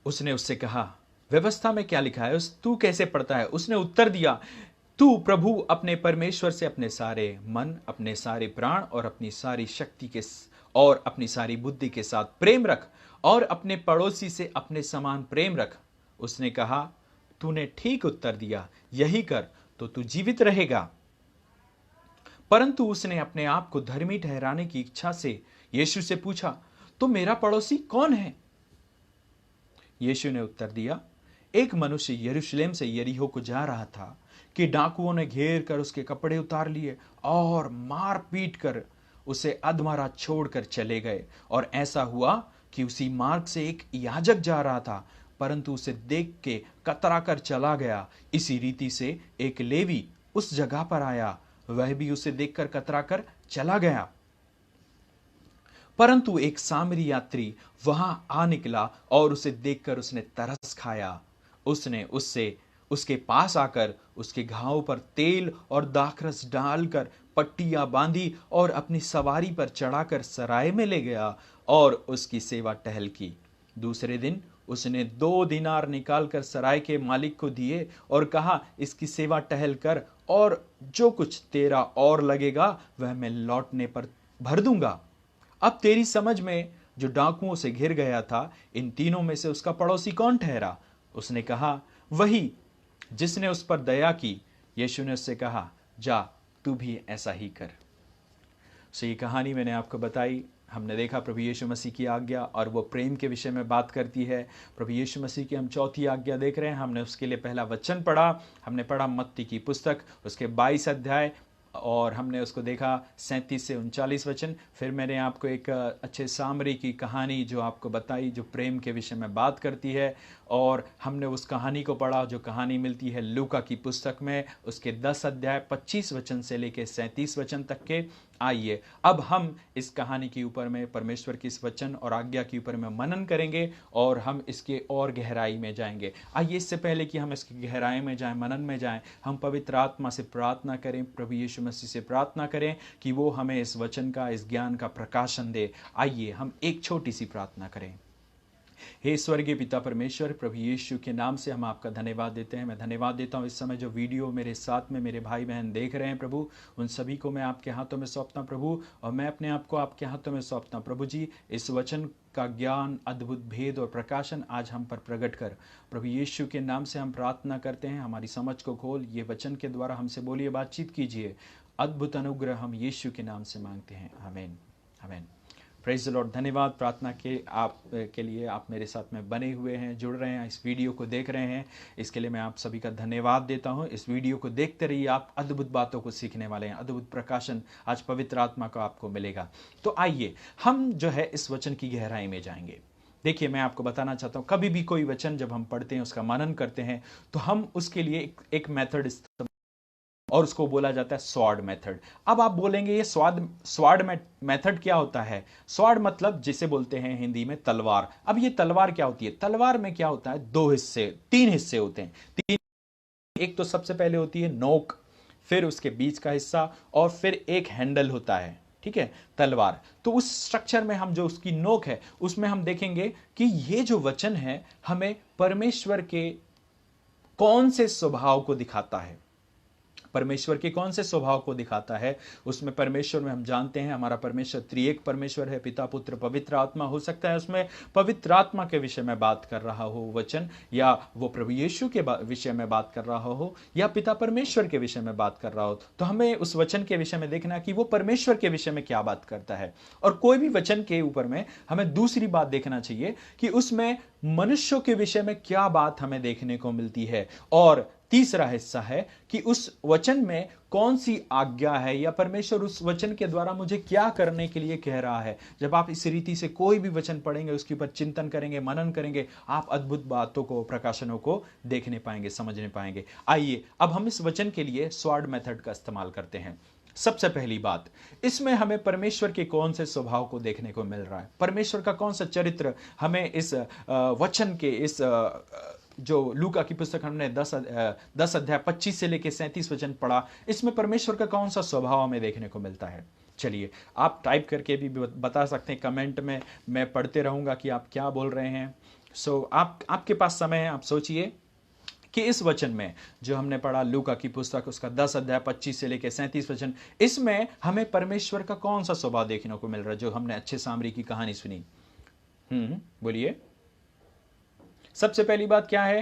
उसने उससे कहा, व्यवस्था में क्या लिखा है, तू कैसे पढ़ता है? उसने उत्तर दिया, तू प्रभु अपने परमेश्वर से अपने सारे मन, अपने सारे प्राण और अपनी सारी शक्ति के और अपनी सारी बुद्धि के साथ प्रेम रख, और अपने पड़ोसी से अपने समान प्रेम रख। उसने कहा, तूने ठीक उत्तर दिया, यही कर तो तू जीवित रहेगा। परंतु उसने अपने आप को धर्मी ठहराने की इच्छा से यीशु से पूछा, तो मेरा पड़ोसी कौन है? यीशु ने उत्तर दिया, एक मनुष्य यरूशलेम से यरीहो को जा रहा था कि डाकुओं ने घेर कर उसके कपड़े उतार लिए और मार पीट कर उसे अधमरा छोड़कर चले गए। और ऐसा हुआ कि उसी मार्ग से एक याजक जा रहा था, परंतु उसे देख के कतरा कर चला गया। इसी रीति से एक लेवी उस जगह पर आया, वह भी उसे देखकर कतरा कर चला गया। परंतु एक सामरी यात्री वहां आ निकला और उसे देखकर उसने तरस खाया। उसने उसके पास आकर उसके घाव पर तेल और दाखरस डालकर पट्टियां बांधी और अपनी सवारी पर चढ़ाकर सराय में ले गया और उसकी सेवा टहल की। दूसरे दिन उसने 2 दिनार निकालकर सराय के मालिक को दिए और कहा, इसकी सेवा टहल कर, और जो कुछ तेरा और लगेगा वह मैं लौटने पर भर दूंगा। अब तेरी समझ में जो डाकुओं से घिर गया था, इन तीनों में से उसका पड़ोसी कौन ठहरा? उसने कहा, वही जिसने उस पर दया की। यीशु ने उससे कहा, जा तू भी ऐसा ही कर। सो ये कहानी मैंने आपको बताई। हमने देखा प्रभु यीशु मसीह की आज्ञा और वो प्रेम के विषय में बात करती है। प्रभु यीशु मसीह की हम चौथी आज्ञा देख रहे हैं। हमने उसके लिए पहला वचन पढ़ा, हमने पढ़ा मत्ती की पुस्तक उसके 22 अध्याय, और हमने उसको देखा 37 से 39 वचन। फिर मैंने आपको एक अच्छे सामरी की कहानी जो आपको बताई, जो प्रेम के विषय में बात करती है, और हमने उस कहानी को पढ़ा जो कहानी मिलती है लूका की पुस्तक में, उसके 10 अध्याय 25 वचन से लेकर 37 वचन तक के। आइए अब हम इस कहानी के ऊपर में, परमेश्वर की इस वचन और आज्ञा के ऊपर में मनन करेंगे और हम इसके और गहराई में जाएंगे। आइए इससे पहले कि हम इसकी गहराई में जाएं, मनन में जाएं, हम पवित्र आत्मा से प्रार्थना करें, प्रभु यीशु मसीह से प्रार्थना करें कि वो हमें इस वचन का, इस ज्ञान का प्रकाशन दे। आइए हम एक छोटी सी प्रार्थना करें। हे स्वर्गीय पिता परमेश्वर, प्रभु यीशु के नाम से हम आपका धन्यवाद देते हैं। मैं धन्यवाद देता हूँ इस समय जो वीडियो मेरे साथ में मेरे भाई बहन देख रहे हैं प्रभु, उन सभी को मैं आपके हाथों में सौंपता हूं प्रभु, और मैं अपने आप को आपके हाथों में सौंपता हूं प्रभु जी। इस वचन का ज्ञान, अद्भुत भेद और प्रकाशन आज हम पर प्रकट कर, प्रभु यीशु के नाम से हम प्रार्थना करते हैं। हमारी समझ को खोल, ये वचन के द्वारा हमसे बोलिए, बातचीत कीजिए। अद्भुत अनुग्रह हम यीशु के नाम से मांगते हैं, आमीन आमीन। Praise the Lord. धन्यवाद प्रार्थना के लिए आप मेरे साथ में बने हुए हैं, जुड़ रहे हैं, इस वीडियो को देख रहे हैं, इसके लिए मैं आप सभी का धन्यवाद देता हूं। इस वीडियो को देखते रहिए, आप अद्भुत बातों को सीखने वाले हैं, अद्भुत प्रकाशन आज पवित्र आत्मा का आपको मिलेगा। तो आइए हम जो है इस वचन की गहराई में जाएंगे। देखिए, मैं आपको बताना चाहता हूं, कभी भी कोई वचन जब हम पढ़ते हैं, उसका मनन करते हैं, तो हम उसके लिए एक मेथड इस्तेमाल, और उसको बोला जाता है स्वॉर्ड मेथड। अब आप बोलेंगे ये स्वॉर्ड मेथड क्या होता है? स्वॉर्ड मतलब जिसे बोलते हैं हिंदी में तलवार। अब ये तलवार क्या होती है? तलवार में क्या होता है? तीन हिस्से होते हैं। एक तो सबसे पहले होती है नोक, फिर उसके बीच का हिस्सा, और फिर एक हैंडल होता है, ठीक है, तलवार। तो उस स्ट्रक्चर में हम जो उसकी नोक है उसमें हम देखेंगे कि ये जो वचन है हमें परमेश्वर के कौन से स्वभाव को दिखाता है, परमेश्वर के कौन से स्वभाव को दिखाता है। उसमें परमेश्वर में हम जानते हैं हमारा परमेश्वर त्रिएक परमेश्वर है, पिता पुत्र पवित्र आत्मा। हो सकता है उसमें पवित्र आत्मा के विषय में बात कर रहा हो वचन, या वो प्रभु यीशु के विषय में बात कर रहा हो, या पिता परमेश्वर के विषय में बात कर रहा हो। तो हमें उस वचन के विषय में देखना कि वो परमेश्वर के विषय में क्या बात करता है। और कोई भी वचन के ऊपर में हमें दूसरी बात देखना चाहिए कि उसमें मनुष्यों के विषय में क्या बात हमें देखने को मिलती है। और तीसरा हिस्सा है कि उस वचन में कौन सी आज्ञा है, या परमेश्वर उस वचन के द्वारा मुझे क्या करने के लिए कह रहा है। जब आप इस रीति से कोई भी वचन पढ़ेंगे, उसके ऊपर चिंतन करेंगे, मनन करेंगे, आप अद्भुत बातों को, प्रकाशनों को देखने पाएंगे, समझने पाएंगे। आइए अब हम इस वचन के लिए स्वॉर्ड मेथड का इस्तेमाल करते हैं। सबसे पहली बात, इसमें हमें परमेश्वर के कौन से स्वभाव को देखने को मिल रहा है, परमेश्वर का कौन सा चरित्र हमें इस वचन के, इस जो लूका की पुस्तक हमने 10 अध्याय 25 से लेकर 37 वचन पढ़ा, इसमें परमेश्वर का कौन सा स्वभाव हमें देखने को मिलता है। चलिए आप टाइप करके भी बता सकते हैं कमेंट में, मैं पढ़ते रहूंगा कि आप क्या बोल रहे हैं। आपके पास समय है, आप सोचिए कि इस वचन में जो हमने पढ़ा लूका की पुस्तक, उसका 10 अध्याय 25 से लेकर 37 वचन, इसमें हमें परमेश्वर का कौन सा स्वभाव देखने को मिल रहा है, जो हमने अच्छे सामरी की कहानी सुनी। बोलिए। सबसे पहली बात क्या है?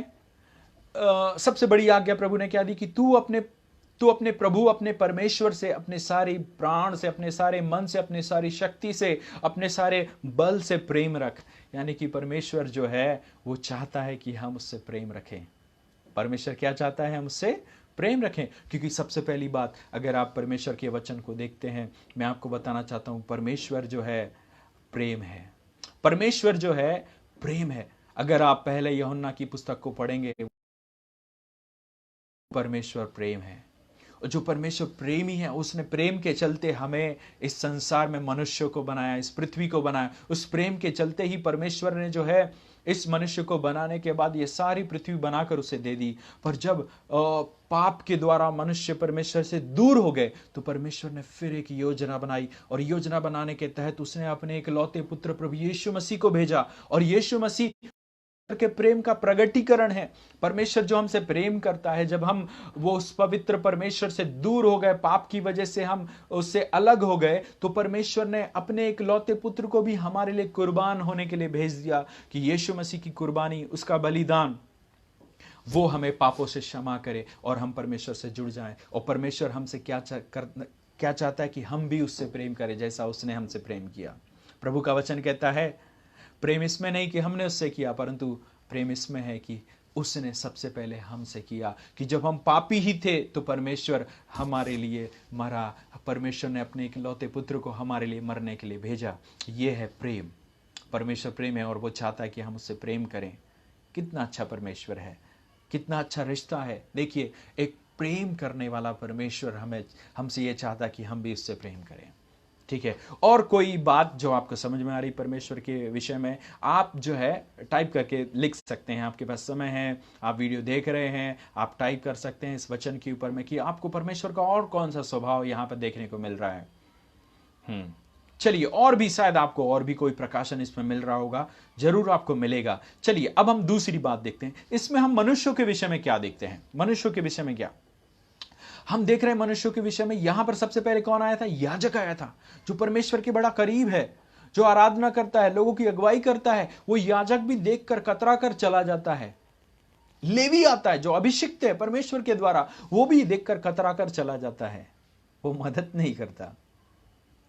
सबसे बड़ी आज्ञा प्रभु ने क्या दी कि तू अपने प्रभु, अपने परमेश्वर से, अपने सारे प्राण से, अपने सारे मन से, अपने सारी शक्ति से, अपने सारे बल से प्रेम रख। यानी कि परमेश्वर जो है वो चाहता है कि हम उससे प्रेम रखें। परमेश्वर क्या चाहता है? हम उससे प्रेम रखें। क्योंकि सबसे पहली बात, अगर आप परमेश्वर के वचन को देखते हैं, मैं आपको बताना चाहता हूं, परमेश्वर जो है प्रेम है। परमेश्वर जो है प्रेम है। अगर आप पहले यूहन्ना की पुस्तक को पढ़ेंगे, परमेश्वर प्रेम है। और जो परमेश्वर प्रेमी है, उसने प्रेम के चलते हमें इस संसार में मनुष्यों को बनाया, इस पृथ्वी को बनाया। उस प्रेम के चलते ही परमेश्वर ने जो है इस मनुष्य को बनाने के बाद ये सारी पृथ्वी बनाकर उसे दे दी। पर जब पाप के द्वारा मनुष्य परमेश्वर से दूर हो गए, तो परमेश्वर ने फिर एक योजना बनाई, और योजना बनाने के तहत उसने अपने एक लौते पुत्र प्रभु यीशु मसीह को भेजा। और यीशु मसीह के प्रेम का प्रगटीकरण है। परमेश्वर जो हमसे प्रेम करता है, जब हम वो उस पवित्र परमेश्वर से दूर हो गए, पाप की वजह से हम उससे अलग हो गए, तो परमेश्वर ने अपने एक लौते पुत्र को भी हमारे लिए कुर्बान होने के लिए भेज दिया, कि यीशु मसीह की कुर्बानी, उसका बलिदान, वो हमें पापों से क्षमा करे और हम परमेश्वर से जुड़ जाएं। और परमेश्वर हमसे क्या चाहता है? कि हम भी उससे प्रेम करें जैसा उसने हमसे प्रेम किया। प्रभु का वचन कहता है प्रेम इसमें नहीं कि हमने उससे किया, परंतु प्रेम इसमें है कि उसने सबसे पहले हमसे किया, कि जब हम पापी ही थे तो परमेश्वर हमारे लिए मरा, परमेश्वर ने अपने इकलौते पुत्र को हमारे लिए मरने के लिए भेजा। ये है प्रेम। परमेश्वर प्रेम है और वो चाहता है कि हम उससे प्रेम करें। कितना अच्छा परमेश्वर है, कितना अच्छा रिश्ता है। देखिए, एक प्रेम करने वाला परमेश्वर हमसे ये चाहता कि हम भी उससे प्रेम करें। ठीक है, और कोई बात जो आपको समझ में आ रही परमेश्वर के विषय में, आप जो है टाइप करके लिख सकते हैं। आपके पास समय है, आप वीडियो देख रहे हैं, आप टाइप कर सकते हैं इस वचन के ऊपर में कि आपको परमेश्वर का और कौन सा स्वभाव यहाँ पर देखने को मिल रहा है। चलिए, और भी शायद आपको और भी कोई प्रकाशन इसमें मिल रहा होगा, जरूर आपको मिलेगा। चलिए, अब हम दूसरी बात देखते हैं। इसमें हम मनुष्यों के विषय में क्या देखते हैं? मनुष्यों के विषय में क्या हम देख रहे हैं? मनुष्यों के विषय में यहां पर सबसे पहले कौन आया था? याजक आया था, जो परमेश्वर के बड़ा करीब है, जो आराधना करता है, लोगों की अगुवाई करता है। वो याजक भी देखकर कतरा कर चला जाता है। लेवी आता है जो अभिषिक्त है परमेश्वर के द्वारा, वो भी देखकर कतरा कर चला जाता है। वो मदद नहीं करता,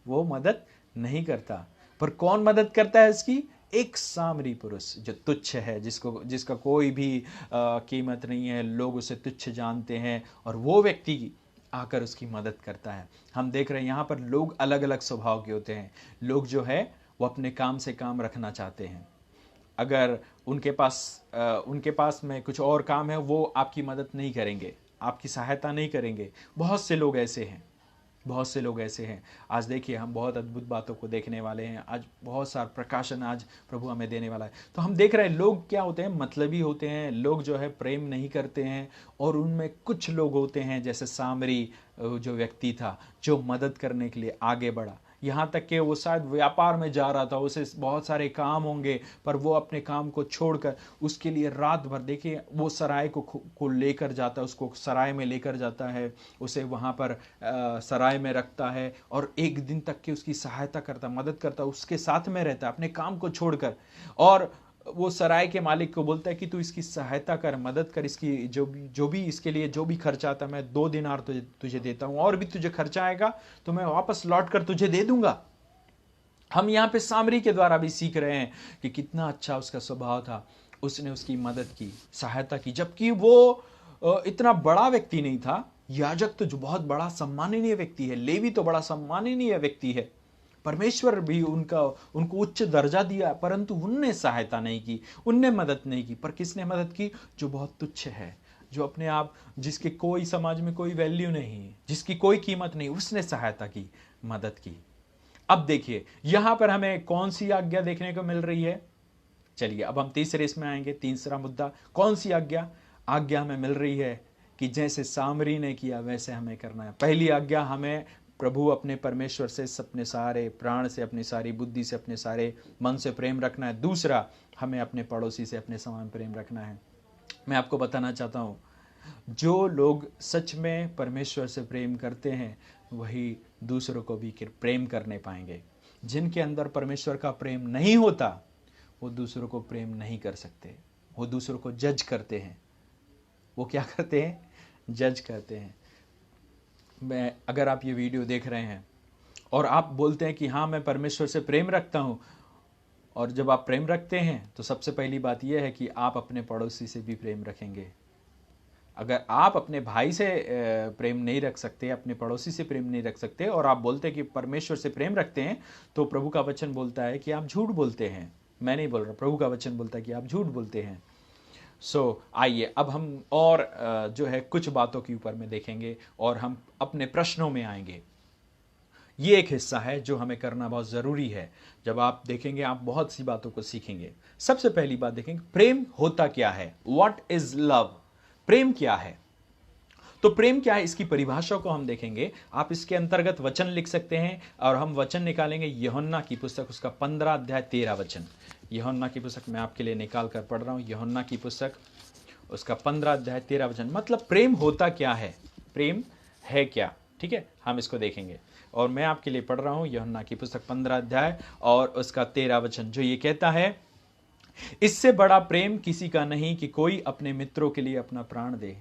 वो मदद नहीं करता। पर कौन मदद करता है इसकी? एक सामरी पुरुष जो तुच्छ है, जिसका कोई भी कीमत नहीं है, लोग उसे तुच्छ जानते हैं, और वो व्यक्ति आकर उसकी मदद करता है। हम देख रहे हैं यहाँ पर लोग अलग अलग स्वभाव के होते हैं। लोग जो है वो अपने काम से काम रखना चाहते हैं। अगर उनके पास में कुछ और काम है, वो आपकी मदद नहीं करेंगे, आपकी सहायता नहीं करेंगे। बहुत से लोग ऐसे हैं, बहुत से लोग ऐसे हैं। आज देखिए, हम बहुत अद्भुत बातों को देखने वाले हैं। आज बहुत सारा प्रकाशन आज प्रभु हमें देने वाला है। तो हम देख रहे हैं लोग क्या होते हैं, मतलबी होते हैं। लोग जो है प्रेम नहीं करते हैं। और उनमें कुछ लोग होते हैं, जैसे सामरी जो व्यक्ति था, जो मदद करने के लिए आगे बढ़ा। यहाँ तक कि वो शायद व्यापार में जा रहा था, उसे बहुत सारे काम होंगे, पर वो अपने काम को छोड़कर उसके लिए रात भर, देखिए, वो सराय को लेकर जाता है, उसको सराय में लेकर जाता है, उसे वहाँ पर सराय में रखता है, और एक दिन तक की उसकी सहायता करता, मदद करता, उसके साथ में रहता है अपने काम को छोड़कर। और वो सराय के मालिक को बोलता है कि तू इसकी सहायता कर, मदद कर, इसकी जो भी इसके लिए जो भी खर्चा आता है, मैं 2 दिनार तुझे देता हूं, और भी तुझे खर्चा आएगा तो मैं वापस लौट कर तुझे दे दूंगा। हम यहाँ पे सामरी के द्वारा भी सीख रहे हैं कि कितना अच्छा उसका स्वभाव था। उसने उसकी मदद की, सहायता की, जबकि वो इतना बड़ा व्यक्ति नहीं था। याजक तो जो बहुत बड़ा सम्माननीय व्यक्ति है, लेवी तो बड़ा सम्माननीय व्यक्ति है, परमेश्वर भी उनको उच्च दर्जा दिया, परंतु उनने सहायता नहीं की, उनने मदद नहीं की। पर किसने मदद की? जो बहुत तुच्छ है, जो अपने आप, जिसके कोई समाज में कोई वैल्यू नहीं, जिसकी कोई कीमत नहीं, उसने सहायता की, मदद की। अब देखिए, यहां पर हमें कौन सी आज्ञा देखने को मिल रही है? चलिए, अब हम तीसरे इसमें आएंगे। तीसरा मुद्दा, कौन सी आज्ञा? आज्ञा हमें मिल रही है कि जैसे सामरी ने किया वैसे हमें करना है। पहली आज्ञा, हमें प्रभु अपने परमेश्वर से अपने सारे प्राण से, अपनी सारी बुद्धि से, अपने सारे मन से प्रेम रखना है। दूसरा, हमें अपने पड़ोसी से अपने समान प्रेम रखना है। मैं आपको बताना चाहता हूँ, जो लोग सच में परमेश्वर से प्रेम करते हैं, वही दूसरों को भी प्रेम करने पाएंगे। जिनके अंदर परमेश्वर का प्रेम नहीं होता, वो दूसरों को प्रेम नहीं कर सकते। वो दूसरों को जज करते हैं। वो क्या करते हैं? जज करते हैं। अगर आप ये वीडियो देख रहे हैं और आप बोलते हैं कि हाँ, मैं परमेश्वर से प्रेम रखता हूँ, और जब आप प्रेम रखते हैं तो सबसे पहली बात यह है कि आप अपने पड़ोसी से भी प्रेम रखेंगे। अगर आप अपने भाई से प्रेम नहीं रख सकते, अपने पड़ोसी से प्रेम नहीं रख सकते, और आप बोलते हैं कि परमेश्वर से प्रेम रखते हैं, तो प्रभु का वचन बोलता है कि आप झूठ बोलते हैं। मैं नहीं बोल रहा, प्रभु का वचन बोलता है कि आप झूठ बोलते हैं। आइए, अब हम और जो है कुछ बातों के ऊपर में देखेंगे, और हम अपने प्रश्नों में आएंगे। ये एक हिस्सा है जो हमें करना बहुत ज़रूरी है। जब आप देखेंगे, आप बहुत सी बातों को सीखेंगे। सबसे पहली बात देखेंगे, प्रेम होता क्या है? What is love? प्रेम क्या है? तो प्रेम क्या है, इसकी परिभाषा को हम देखेंगे। आप इसके अंतर्गत वचन लिख सकते हैं, और हम वचन निकालेंगे यूहन्ना की पुस्तक, उसका 15 अध्याय 13 वचन। यूहन्ना की पुस्तक मैं आपके लिए निकाल कर पढ़ रहा हूं। यूहन्ना की पुस्तक, उसका 15 अध्याय 13 वचन। मतलब प्रेम होता क्या है, प्रेम है क्या? ठीक है, हम इसको देखेंगे, और मैं आपके लिए पढ़ रहा हूं यूहन्ना की पुस्तक 15 अध्याय और उसका 13 वचन, जो ये कहता है, इससे बड़ा प्रेम किसी का नहीं कि कोई अपने मित्रों के लिए अपना प्राण दे।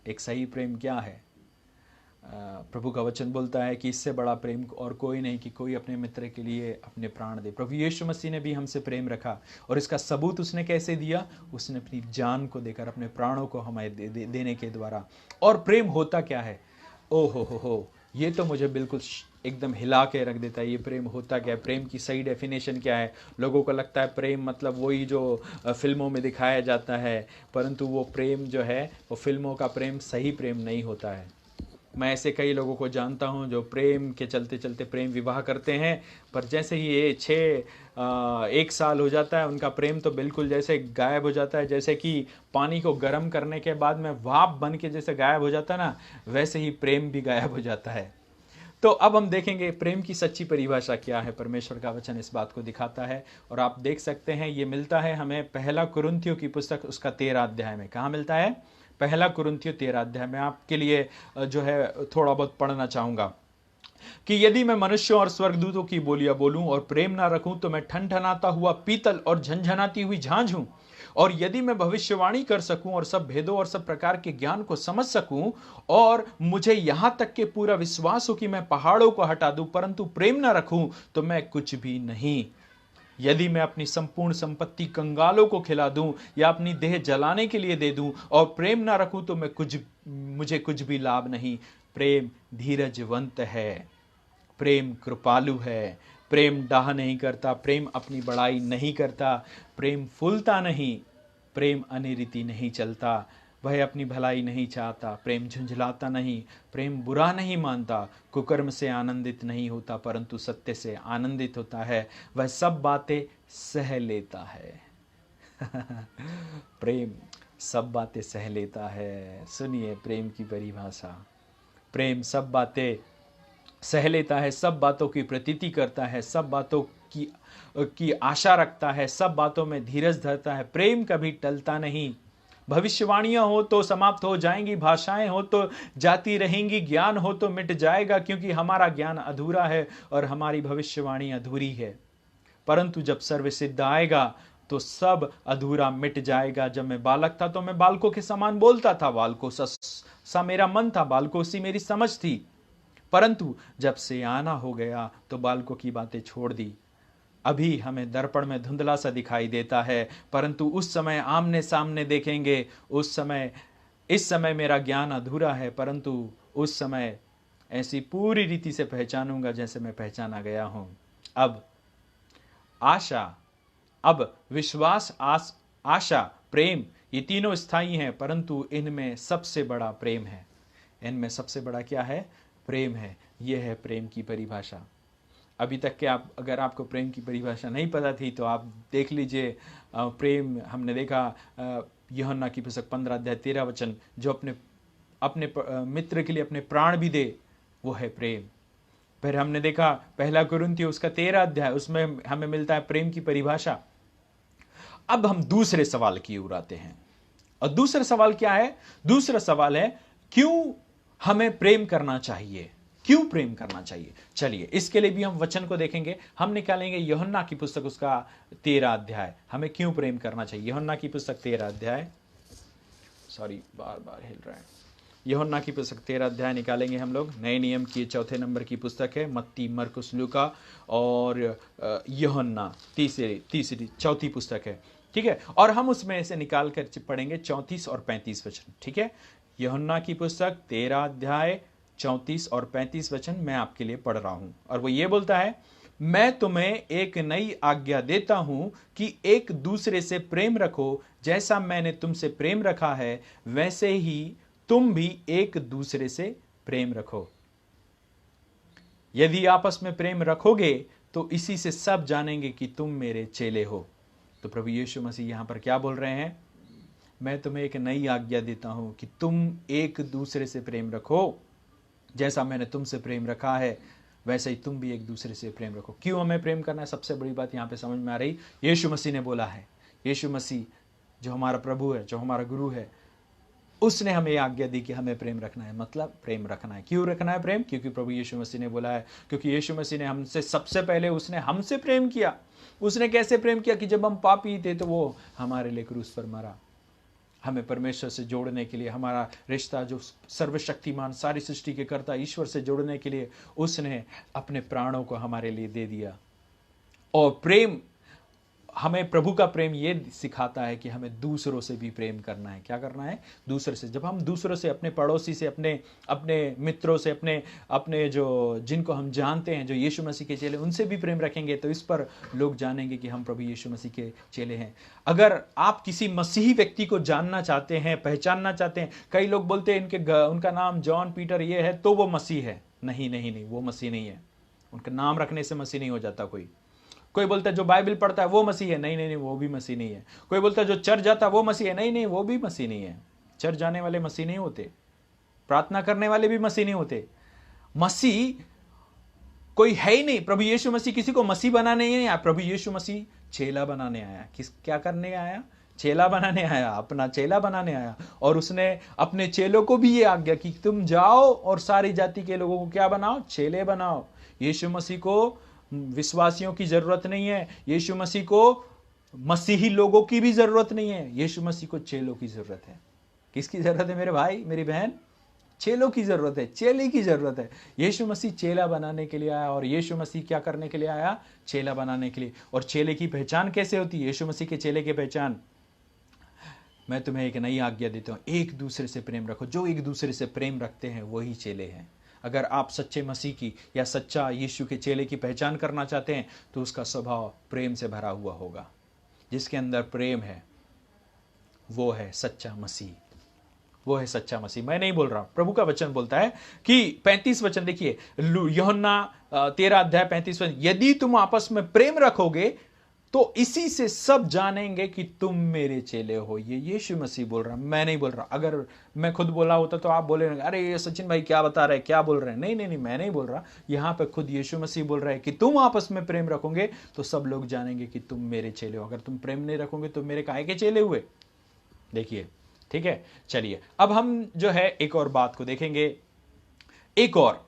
एक सही प्रेम क्या है? प्रभु का वचन बोलता है कि इससे बड़ा प्रेम और कोई नहीं कि कोई अपने मित्र के लिए अपने प्राण दे। प्रभु यीशु मसीह ने भी हमसे प्रेम रखा और इसका सबूत उसने कैसे दिया? उसने अपनी जान को देकर, अपने प्राणों को हमें देने के द्वारा। और प्रेम होता क्या है? ओ हो, ये तो मुझे बिल्कुल एकदम हिला के रख देता है। ये प्रेम होता क्या है? प्रेम की सही डेफिनेशन क्या है? लोगों को लगता है प्रेम मतलब वही जो फिल्मों में दिखाया जाता है, परंतु वो प्रेम जो है वो फिल्मों का प्रेम सही प्रेम नहीं होता है। मैं ऐसे कई लोगों को जानता हूं जो प्रेम के चलते चलते प्रेम विवाह करते हैं, पर जैसे ही ये 1 साल हो जाता है उनका प्रेम तो बिल्कुल जैसे गायब हो जाता है। जैसे कि पानी को गर्म करने के बाद में भाप बन के जैसे गायब हो जाता है ना, वैसे ही प्रेम भी गायब हो जाता है। तो अब हम देखेंगे प्रेम की सच्ची परिभाषा क्या है। परमेश्वर का वचन इस बात को दिखाता है और आप देख सकते हैं ये मिलता है हमें पहला कुरिन्थियों की पुस्तक उसका 13 अध्याय में। कहाँ मिलता है? पहला कुरिन्थियों 13 अध्याय में। आपके लिए जो है थोड़ा बहुत पढ़ना चाहूंगा कि यदि मैं मनुष्यों और स्वर्गदूतों की बोलियां बोलूं और प्रेम ना रखूं तो मैं ठनठनाता हुआ पीतल और झनझनाती हुई झांझ हूं। और यदि मैं भविष्यवाणी कर सकूं और सब भेदों और सब प्रकार के ज्ञान को समझ सकूं और मुझे यहां तक के पूरा विश्वास हो कि मैं पहाड़ों को हटा दूं, परंतु प्रेम ना रखूं तो मैं कुछ भी नहीं। यदि मैं अपनी संपूर्ण संपत्ति कंगालों को खिला दूं या अपनी देह जलाने के लिए दे दूं और प्रेम ना रखूं तो मुझे कुछ भी लाभ नहीं। प्रेम धीरजवंत है, प्रेम कृपालु है, प्रेम डाह नहीं करता, प्रेम अपनी बड़ाई नहीं करता, प्रेम फूलता नहीं, प्रेम अनिरीति नहीं चलता, वह अपनी भलाई नहीं चाहता, प्रेम झुंझलाता नहीं, प्रेम बुरा नहीं मानता, कुकर्म से आनंदित नहीं होता परंतु सत्य से आनंदित होता है, वह सब बातें सह लेता है। प्रेम सब बातें सह लेता है। सुनिए प्रेम की परिभाषा। प्रेम सब बातें सह लेता है, सब बातों की प्रतीति करता है, सब बातों की आशा रखता है, सब बातों में धीरज धरता है। प्रेम कभी टलता नहीं। भविष्यवाणियां हो तो समाप्त हो जाएंगी, भाषाएं हो तो जाती रहेंगी, ज्ञान हो तो मिट जाएगा, क्योंकि हमारा ज्ञान अधूरा है और हमारी भविष्यवाणी अधूरी है। परंतु जब सर्वसिद्ध आएगा तो सब अधूरा मिट जाएगा। जब मैं बालक था तो मैं बालकों के समान बोलता था, बालकों सा मेरा मन था, बालकों सी मेरी समझ थी। परंतु जब से आना हो गया तो बालकों की बातें छोड़ दी। अभी हमें दर्पण में धुंधला सा दिखाई देता है, परंतु उस समय आमने सामने देखेंगे। इस समय मेरा ज्ञान अधूरा है, परंतु उस समय ऐसी पूरी रीति से पहचानूंगा जैसे मैं पहचाना गया हूं। अब आशा, अब विश्वास, आशा, प्रेम, ये तीनों स्थायी हैं, परंतु इनमें सबसे बड़ा प्रेम है। इनमें सबसे बड़ा क्या है? प्रेम है। यह है प्रेम की परिभाषा। अभी तक के अगर आपको प्रेम की परिभाषा नहीं पता थी तो आप देख लीजिए। प्रेम हमने देखा यूहन्ना की पुस्तक 15 अध्याय 13 वचन, जो अपने मित्र के लिए अपने प्राण भी दे, वो है प्रेम। फिर हमने देखा पहला कुरिन्थियों उसका 13 अध्याय, उसमें हमें मिलता है प्रेम की परिभाषा। अब हम दूसरे सवाल की ओर आते हैं। और दूसरा सवाल क्या है? दूसरा सवाल है क्यों हमें प्रेम करना चाहिए? क्यों प्रेम करना चाहिए? चलिए इसके लिए भी हम वचन को देखेंगे। हम निकालेंगे यूहन्ना की पुस्तक उसका 13 अध्याय। हमें क्यों प्रेम करना चाहिए? यूहन्ना की पुस्तक 13 अध्याय, सॉरी बार बार हिल रहा है। यूहन्ना की पुस्तक 13 अध्याय निकालेंगे हम लोग। नए नियम की 4थे नंबर की पुस्तक है। मत्ती, मरकुस, लूका और यूहन्ना तीसरी चौथी पुस्तक है, ठीक है। और हम उसमें से निकाल कर पढ़ेंगे 34 और 35 वचन, ठीक है। यूहन्ना की पुस्तक 13 अध्याय 34 और 35 वचन मैं आपके लिए पढ़ रहा हूं। और वो ये बोलता है, मैं तुम्हें एक नई आज्ञा देता हूं कि एक दूसरे से प्रेम रखो। जैसा मैंने तुमसे प्रेम रखा है वैसे ही तुम भी एक दूसरे से प्रेम रखो। यदि आपस में प्रेम रखोगे तो इसी से सब जानेंगे कि तुम मेरे चेले हो। तो प्रभु यीशु मसीह यहां पर क्या बोल रहे हैं? मैं तुम्हें एक नई आज्ञा देता हूं कि तुम एक दूसरे से प्रेम रखो। जैसा मैंने तुमसे प्रेम रखा है वैसे ही तुम भी एक दूसरे से प्रेम रखो। क्यों हमें प्रेम करना है? सबसे बड़ी बात यहां पे समझ में आ रही, यीशु मसीह ने बोला है। यीशु मसीह जो हमारा प्रभु है, जो हमारा गुरु है, उसने हमें आज्ञा दी कि हमें प्रेम रखना है। मतलब प्रेम रखना है। क्यों रखना है प्रेम? क्योंकि प्रभु यीशु मसीह ने बोला है। क्योंकि यीशु मसीह ने हमसे सबसे पहले उसने हमसे प्रेम किया। उसने कैसे प्रेम किया? कि जब हम पापी थे तो वो हमारे लिए क्रूस पर मरा। हमें परमेश्वर से जोड़ने के लिए, हमारा रिश्ता जो सर्वशक्तिमान सारी सृष्टि के कर्ता ईश्वर से जोड़ने के लिए उसने अपने प्राणों को हमारे लिए दे दिया। और प्रेम, हमें प्रभु का प्रेम ये सिखाता है कि हमें दूसरों से भी प्रेम करना है। क्या करना है? दूसरे से। जब हम दूसरों से, अपने पड़ोसी से, अपने मित्रों से, अपने जो जिनको हम जानते हैं, जो यीशु मसीह के चेले, उनसे भी प्रेम रखेंगे तो इस पर लोग जानेंगे कि हम प्रभु यीशु मसीह के चेले हैं। अगर आप किसी मसीही व्यक्ति को जानना चाहते हैं, पहचानना चाहते हैं, कई लोग बोलते हैं उनका नाम जॉन पीटर ये है तो वो मसीह है। नहीं नहीं नहीं, वो मसीह नहीं है। उनका नाम रखने से मसीह नहीं हो जाता। कोई बोलता है जो बाइबल पढ़ता है वो मसीह है। नहीं नहीं नहीं, वो भी मसीह नहीं है। कोई बोलता है जो चर्च जाता है वो मसीह है। नहीं नहीं, वो भी मसीह नहीं है। चर्च जाने वाले मसीह नहीं होते, प्रार्थना करने वाले भी मसीह नहीं होते। मसीह कोई है ही नहीं। प्रभु यीशु मसीह किसी को मसीह बनाने नहीं आया। प्रभु यीशु मसीह चेला बनाने आया। क्या करने आया? चेला बनाने आया, अपना चेला बनाने आया। और उसने अपने चेलों को भी ये आज्ञा की तुम जाओ और सारी जाति के लोगों को क्या बनाओ? चेले बनाओ। यीशु मसीह को विश्वासियों की जरूरत नहीं है। यीशु मसीह को मसीही लोगों की भी जरूरत नहीं है। यीशु मसीह को चेलों की जरूरत है। किसकी जरूरत है मेरे भाई, मेरी बहन? चेलों की जरूरत है, चेले की जरूरत है। यीशु मसीह चेला बनाने के लिए आया। और यीशु मसीह क्या करने के लिए आया? चेला बनाने के लिए। और चेले की पहचान कैसे होती है? यीशु मसीह के चेले की पहचान, मैं तुम्हें एक नई आज्ञा देता हूं, एक दूसरे से प्रेम रखो। जो एक दूसरे से प्रेम रखते हैं वही चेले हैं। अगर आप सच्चे मसीह की या सच्चा यीशु के चेले की पहचान करना चाहते हैं तो उसका स्वभाव प्रेम से भरा हुआ होगा। जिसके अंदर प्रेम है वो है सच्चा मसीह, वो है सच्चा मसीह। मैं नहीं बोल रहा, प्रभु का वचन बोलता है कि 35 वचन देखिए, यूहन्ना 13 अध्याय 35 वचन, यदि तुम आपस में प्रेम रखोगे तो इसी से सब जानेंगे कि तुम मेरे चेले हो। ये यीशु मसीह बोल रहा, मैं नहीं बोल रहा। अगर मैं खुद बोला होता तो आप बोले अरे ये सचिन भाई क्या बता रहे हैं, क्या बोल रहे हैं। नहीं नहीं नहीं, मैं नहीं बोल रहा। यहां पे खुद यीशु मसीह बोल रहा है कि तुम आपस में प्रेम रखोगे तो सब लोग जानेंगे कि तुम मेरे चेले हो। अगर तुम प्रेम नहीं रखोगे तो मेरे काहे के चेले हुए? देखिए, ठीक है। चलिए अब हम जो है एक और बात को देखेंगे, एक और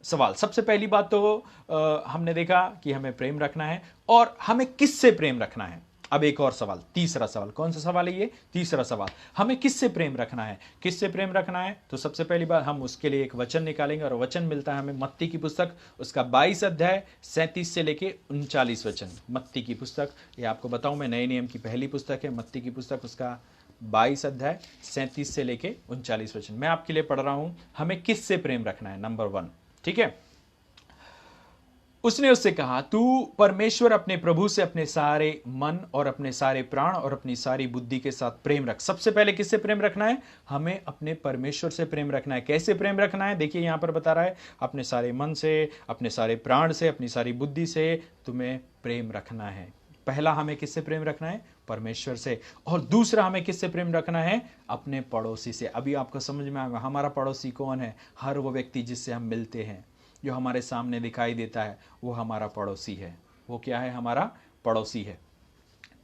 सवाल। सबसे पहली बात तो हमने देखा कि हमें प्रेम रखना है और हमें किससे प्रेम रखना है। अब एक और सवाल, तीसरा सवाल। कौन सा सवाल है ये? तीसरा सवाल। हमें किससे प्रेम रखना है? किससे प्रेम रखना है? तो सबसे पहली बात हम उसके लिए एक वचन निकालेंगे और वचन मिलता है हमें मत्ती की पुस्तक, उसका 22 अध्याय 37 से लेके 39 वचन। मत्ती की पुस्तक, ये आपको बताऊं मैं, नए नियम की पहली पुस्तक है मत्ती की पुस्तक, उसका 22 अध्याय 37 से लेके 39 वचन। मैं आपके लिए पढ़ रहा हूं, हमें किससे प्रेम रखना है। नंबर 1, ठीक है। उसने उससे कहा, तू परमेश्वर अपने प्रभु से अपने सारे मन और अपने सारे प्राण और अपनी सारी बुद्धि के साथ प्रेम रख। सबसे पहले किससे प्रेम रखना है? हमें अपने परमेश्वर से प्रेम रखना है। कैसे प्रेम रखना है? देखिए यहां पर बता रहा है, अपने सारे मन से, अपने सारे प्राण से, अपनी सारी बुद्धि से तुम्हें प्रेम रखना है। पहला हमें किससे प्रेम रखना है? परमेश्वर से। और दूसरा हमें किससे प्रेम रखना है? अपने पड़ोसी से। अभी आपको समझ में आएगा हमारा पड़ोसी कौन है। हर वो व्यक्ति जिससे हम मिलते हैं, जो हमारे सामने दिखाई देता है, वो हमारा पड़ोसी है। वो क्या है? हमारा पड़ोसी है,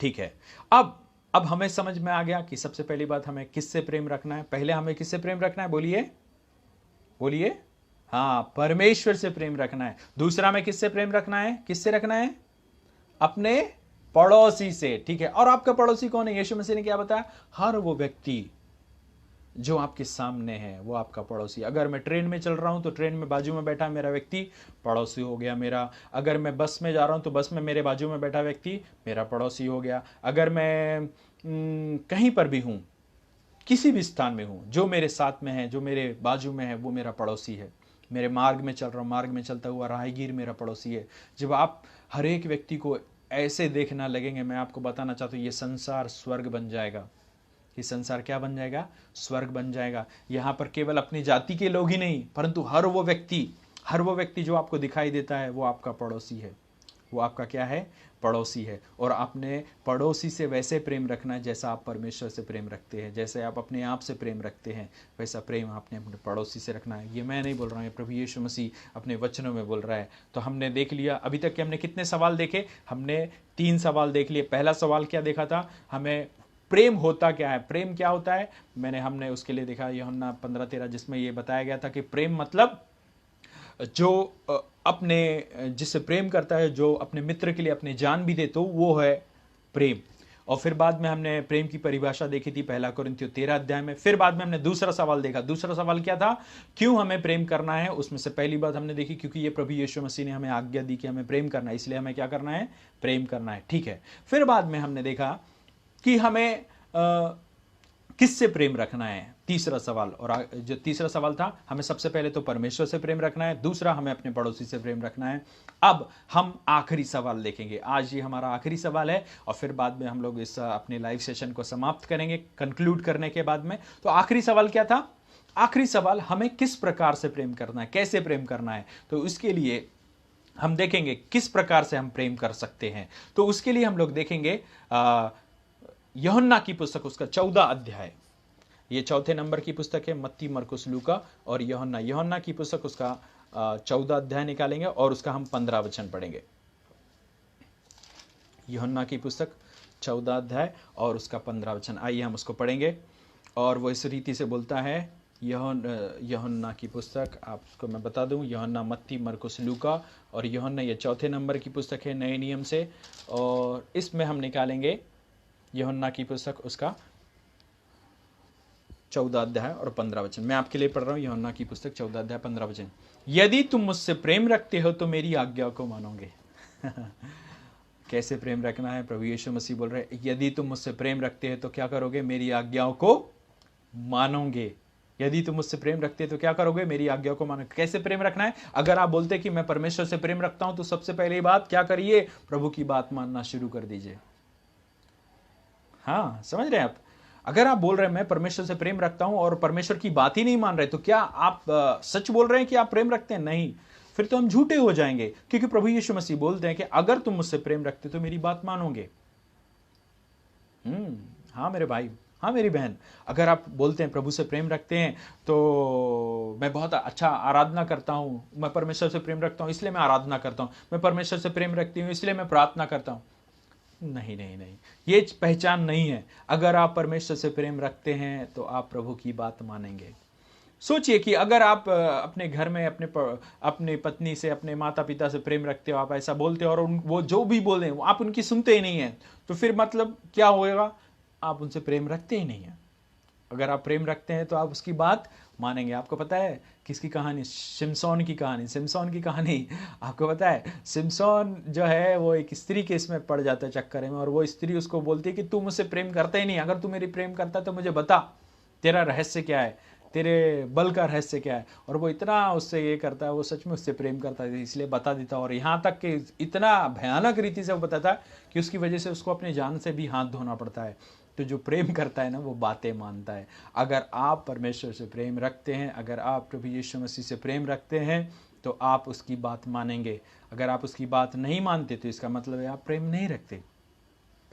ठीक है। अब हमें समझ में आ गया कि सबसे पहली बात हमें किससे प्रेम रखना है। पहले हमें किससे प्रेम रखना है? बोलिए बोलिए। हाँ, परमेश्वर से प्रेम रखना है। दूसरा हमें किससे प्रेम रखना है? किससे रखना है? अपने पड़ोसी से, ठीक है। और आपका पड़ोसी कौन है? यीशु मसीह ने क्या बताया? हर वो व्यक्ति जो आपके सामने है वो आपका पड़ोसी। अगर मैं ट्रेन में चल रहा हूं तो ट्रेन में बाजू में बैठा मेरा व्यक्ति पड़ोसी हो गया मेरा। अगर मैं बस में जा रहा हूं तो बस में मेरे बाजू में बैठा व्यक्ति मेरा पड़ोसी हो गया। अगर मैं कहीं पर भी हूं, किसी भी स्थान में हूं, जो मेरे साथ में है, जो मेरे बाजू में है, वो मेरा पड़ोसी है। मेरे मार्ग में चल रहा हूं, मार्ग में चलता हुआ राहगीर मेरा पड़ोसी है। जब आप हर एक व्यक्ति को ऐसे देखना लगेंगे, मैं आपको बताना चाहता हूं, ये संसार स्वर्ग बन जाएगा। ये संसार क्या बन जाएगा? स्वर्ग बन जाएगा। यहां पर केवल अपनी जाति के लोग ही नहीं, परंतु हर वो व्यक्ति जो आपको दिखाई देता है वो आपका पड़ोसी है। वो आपका क्या है? पड़ोसी है। और अपने पड़ोसी से वैसे प्रेम रखना है जैसा आप परमेश्वर से प्रेम रखते हैं। जैसे आप अपने आप से प्रेम रखते हैं, वैसा प्रेम आपने अपने पड़ोसी से रखना है। ये मैं नहीं बोल रहा हूँ, ये प्रभु यीशु मसीह अपने वचनों में बोल रहा है। तो हमने देख लिया अभी तक कि हमने कितने सवाल देखे? हमने 3 सवाल देख लिए। पहला सवाल क्या देखा था? हमें प्रेम होता क्या है, प्रेम क्या होता है। हमने उसके लिए देखा यूहन्ना 15:13, जिसमें यह बताया गया था कि प्रेम मतलब जो जिससे प्रेम करता है, जो अपने मित्र के लिए अपनी जान भी दे, तो वो है प्रेम। और फिर बाद में हमने प्रेम की परिभाषा देखी थी पहला कोरिन्थियों 13 अध्याय में। फिर बाद में हमने दूसरा सवाल देखा। दूसरा सवाल क्या था? क्यों हमें प्रेम करना है? उसमें से पहली बात हमने देखी, क्योंकि ये प्रभु यीशु मसीह ने हमें आज्ञा दी कि हमें प्रेम करना है, इसलिए हमें क्या करना है? प्रेम करना है। ठीक है। फिर बाद में हमने देखा कि हमें किससे प्रेम रखना है, तीसरा सवाल। और जो तीसरा सवाल था, हमें सबसे पहले तो परमेश्वर से प्रेम रखना है, दूसरा हमें अपने पड़ोसी से प्रेम रखना है। अब हम आखिरी सवाल देखेंगे। आज ये हमारा आखिरी सवाल है और फिर बाद में हम लोग इस अपने लाइव सेशन को समाप्त करेंगे कंक्लूड करने के बाद में। तो आखिरी सवाल क्या था? आखिरी सवाल, हमें किस प्रकार से प्रेम करना है, कैसे प्रेम करना है। तो इसके लिए हम देखेंगे किस प्रकार से हम प्रेम कर सकते हैं। तो उसके लिए हम लोग देखेंगे यूहन्ना की पुस्तक, उसका 14 अध्याय। ये चौथे नंबर की पुस्तक है, मत्ती, मरकुस, लूका और यूहन्ना। यूहन्ना की पुस्तक उसका 14 अध्याय निकालेंगे और उसका हम 15 वचन पढ़ेंगे। यूहन्ना की पुस्तक 14 अध्याय और उसका 15 वचन। आइए हम उसको पढ़ेंगे। और वो इस रीति से बोलता है। यूहन्ना की पुस्तक आपको मैं बता दूं, यूहन्ना, मत्ती, मरकुस, लूका और यूहन्ना ये चौथे नंबर की पुस्तक है नए नियम से। और इसमें हम निकालेंगे यूहन्ना की पुस्तक उसका 14 अध्याय और 15 वचन। मैं आपके लिए पढ़ रहा हूं यूहन्ना की पुस्तक 14 अध्याय 15 वचन। यदि तुम मुझसे प्रेम रखते हो तो मेरी आज्ञा को मानोगे। कैसे प्रेम रखना है? प्रभु यीशु मसीह बोल रहे, यदि तुम मुझसे प्रेम रखते हो तो क्या करोगे? मेरी आज्ञाओं को मानोगे। यदि तुम मुझसे प्रेम रखते हो तो क्या करोगे? मेरी आज्ञा को मानोगे। कैसे प्रेम रखना है? अगर आप बोलते कि मैं परमेश्वर से प्रेम रखता हूं तो सबसे पहली बात क्या करिए? प्रभु की बात मानना शुरू कर दीजिए। हाँ, समझ रहे हैं आप? अगर आप बोल रहे हैं मैं परमेश्वर से प्रेम रखता हूं और परमेश्वर की बात ही नहीं मान रहे, तो क्या आप सच बोल रहे हैं कि आप प्रेम रखते हैं? नहीं, फिर तो हम झूठे हो जाएंगे। क्योंकि प्रभु यीशु मसीह बोलते हैं कि अगर तुम मुझसे प्रेम रखते तो मेरी बात मानोगे। हाँ मेरे भाई, हाँ मेरी बहन, अगर आप बोलते हैं प्रभु से प्रेम रखते हैं तो मैं बहुत अच्छा आराधना करता हूँ, मैं परमेश्वर से प्रेम रखता हूँ इसलिए मैं आराधना करता हूँ, मैं परमेश्वर से प्रेम रखती हूँ इसलिए मैं प्रार्थना करता हूँ। नहीं नहीं नहीं, ये पहचान नहीं है। अगर आप परमेश्वर से प्रेम रखते हैं तो आप प्रभु की बात मानेंगे। सोचिए कि अगर आप अपने घर में अपने पत्नी से, अपने माता पिता से प्रेम रखते हो, आप ऐसा बोलते हो और वो जो भी बोले आप उनकी सुनते ही नहीं है, तो फिर मतलब क्या होएगा? आप उनसे प्रेम रखते ही नहीं है। अगर आप प्रेम रखते हैं तो आप उसकी बात मानेंगे। आपको पता है किसकी कहानी? सिमसोन की कहानी। सिमसोन की कहानी आपको पता है? सिमसोन जो है वो एक स्त्री के इसमें पड़ जाता है चक्कर में, और वो स्त्री उसको बोलती है कि तू मुझसे प्रेम करता ही नहीं, अगर तू मेरी प्रेम करता तो मुझे बता, तेरा रहस्य क्या है, तेरे बल का रहस्य क्या है। और वो इतना उससे ये करता है, वो सच में उससे प्रेम करता है इसलिए बता देता। और यहाँ तक कि इतना भयानक रीति से वो बताता है कि उसकी वजह से उसको अपनी जान से भी हाथ धोना पड़ता है। तो जो प्रेम करता है ना, वो बातें मानता है। अगर आप परमेश्वर से प्रेम रखते हैं, अगर आप प्रभु यीशु मसीह से प्रेम रखते हैं तो आप उसकी बात मानेंगे। अगर आप उसकी बात नहीं मानते तो इसका मतलब है आप प्रेम नहीं रखते।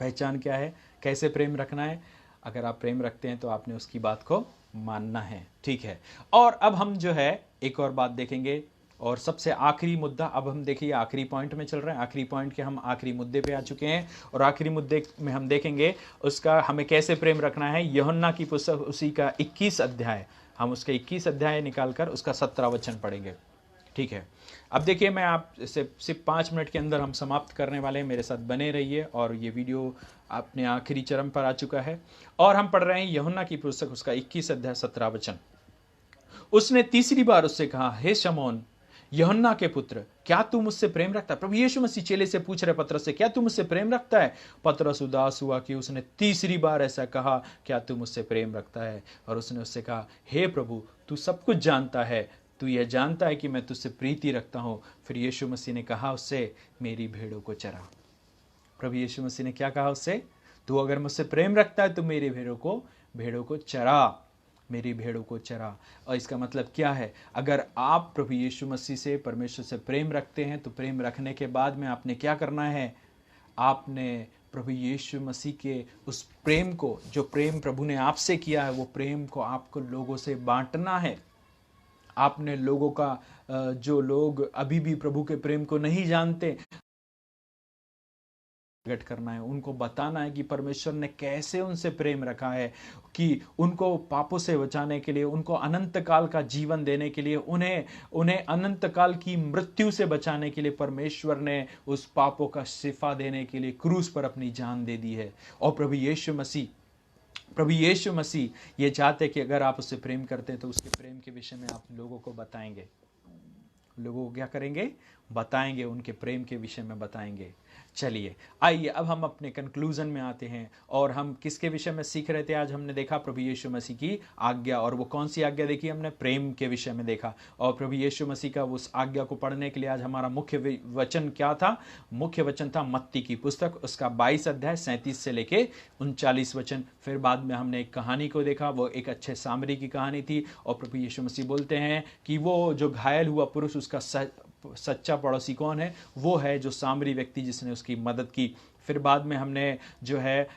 पहचान क्या है? कैसे प्रेम रखना है? अगर आप प्रेम रखते हैं तो आपने उसकी बात को मानना है। ठीक है। और अब हम जो है एक और बात देखेंगे, और सबसे आखिरी मुद्दा। अब हम देखिए आखिरी पॉइंट में चल रहे हैं, आखिरी पॉइंट के हम आखिरी मुद्दे पे आ चुके हैं। और आखिरी मुद्दे में हम देखेंगे उसका हमें कैसे प्रेम रखना है। यूहन्ना की पुस्तक उसी का 21 अध्याय, हम उसका 21 अध्याय निकालकर उसका 17 वचन पढ़ेंगे। ठीक है। अब देखिए, मैं आप से सिर्फ 5 मिनट के अंदर हम समाप्त करने वाले हैं, मेरे साथ बने रहिए। और ये वीडियो अपने आखिरी चरम पर आ चुका है। और हम पढ़ रहे हैं यूहन्ना की पुस्तक उसका 21 अध्याय 17 वचन। उसने तीसरी बार उससे कहा, हे शमौन, यूहन्ना के पुत्र, क्या तू मुझसे प्रेम रखता है? प्रभु यीशु मसीह चेले से पूछ रहे पतरस से, क्या तू मुझसे प्रेम रखता है? पतरस उदास हुआ कि उसने तीसरी बार ऐसा कहा, क्या तू मुझसे प्रेम रखता है? और उसने उससे कहा, हे प्रभु, तू सब कुछ जानता है, तू यह जानता है कि मैं तुझसे प्रीति रखता हूं। फिर यीशु मसीह ने कहा उससे, मेरी भेड़ों को चरा। प्रभु यीशु मसीह ने क्या कहा उससे? तू अगर मुझसे प्रेम रखता है तो मेरी भेड़ों को चरा, मेरी भेड़ों को चरा। और इसका मतलब क्या है? अगर आप प्रभु यीशु मसीह से, परमेश्वर से प्रेम रखते हैं तो प्रेम रखने के बाद में आपने क्या करना है? आपने प्रभु यीशु मसीह के उस प्रेम को, जो प्रेम प्रभु ने आपसे किया है, वो प्रेम को आपको लोगों से बांटना है। आपने लोगों का, जो लोग अभी भी प्रभु के प्रेम को नहीं जानते, प्रकट करना है, उनको बताना है कि परमेश्वर ने कैसे उनसे प्रेम रखा है, कि उनको पापों से बचाने के लिए, उनको अनंत काल का जीवन देने के लिए, उन्हें उन्हें अनंत काल की मृत्यु से बचाने के लिए परमेश्वर ने उस पापों का शिफा देने के लिए क्रूस पर अपनी जान दे दी है। और प्रभु यीशु मसीह ये चाहते कि अगर आप उससे प्रेम करते हैं तो उसके प्रेम के विषय में आप लोगों को बताएंगे। लोगों को क्या करेंगे? बताएंगे, उनके प्रेम के विषय में बताएंगे। चलिए आइए अब हम अपने कंक्लूजन में आते हैं। और हम किसके विषय में सीख रहे थे? आज हमने देखा प्रभु यीशु मसीह की आज्ञा। और वो कौन सी आज्ञा देखी? हमने प्रेम के विषय में देखा। और प्रभु यीशु मसीह का उस आज्ञा को पढ़ने के लिए आज हमारा मुख्य वचन क्या था? मुख्य वचन था मत्ती की पुस्तक, उसका 22 अध्याय 37 से लेके 39 वचन। फिर बाद में हमने एक कहानी को देखा, वो एक अच्छे सामरी की कहानी थी। और प्रभु यीशु मसीह बोलते हैं कि वो जो घायल हुआ पुरुष, उसका सच्चा पड़ोसी कौन है? वो है जो सामरी व्यक्ति जिसने उसकी मदद की। फिर बाद में हमने जो है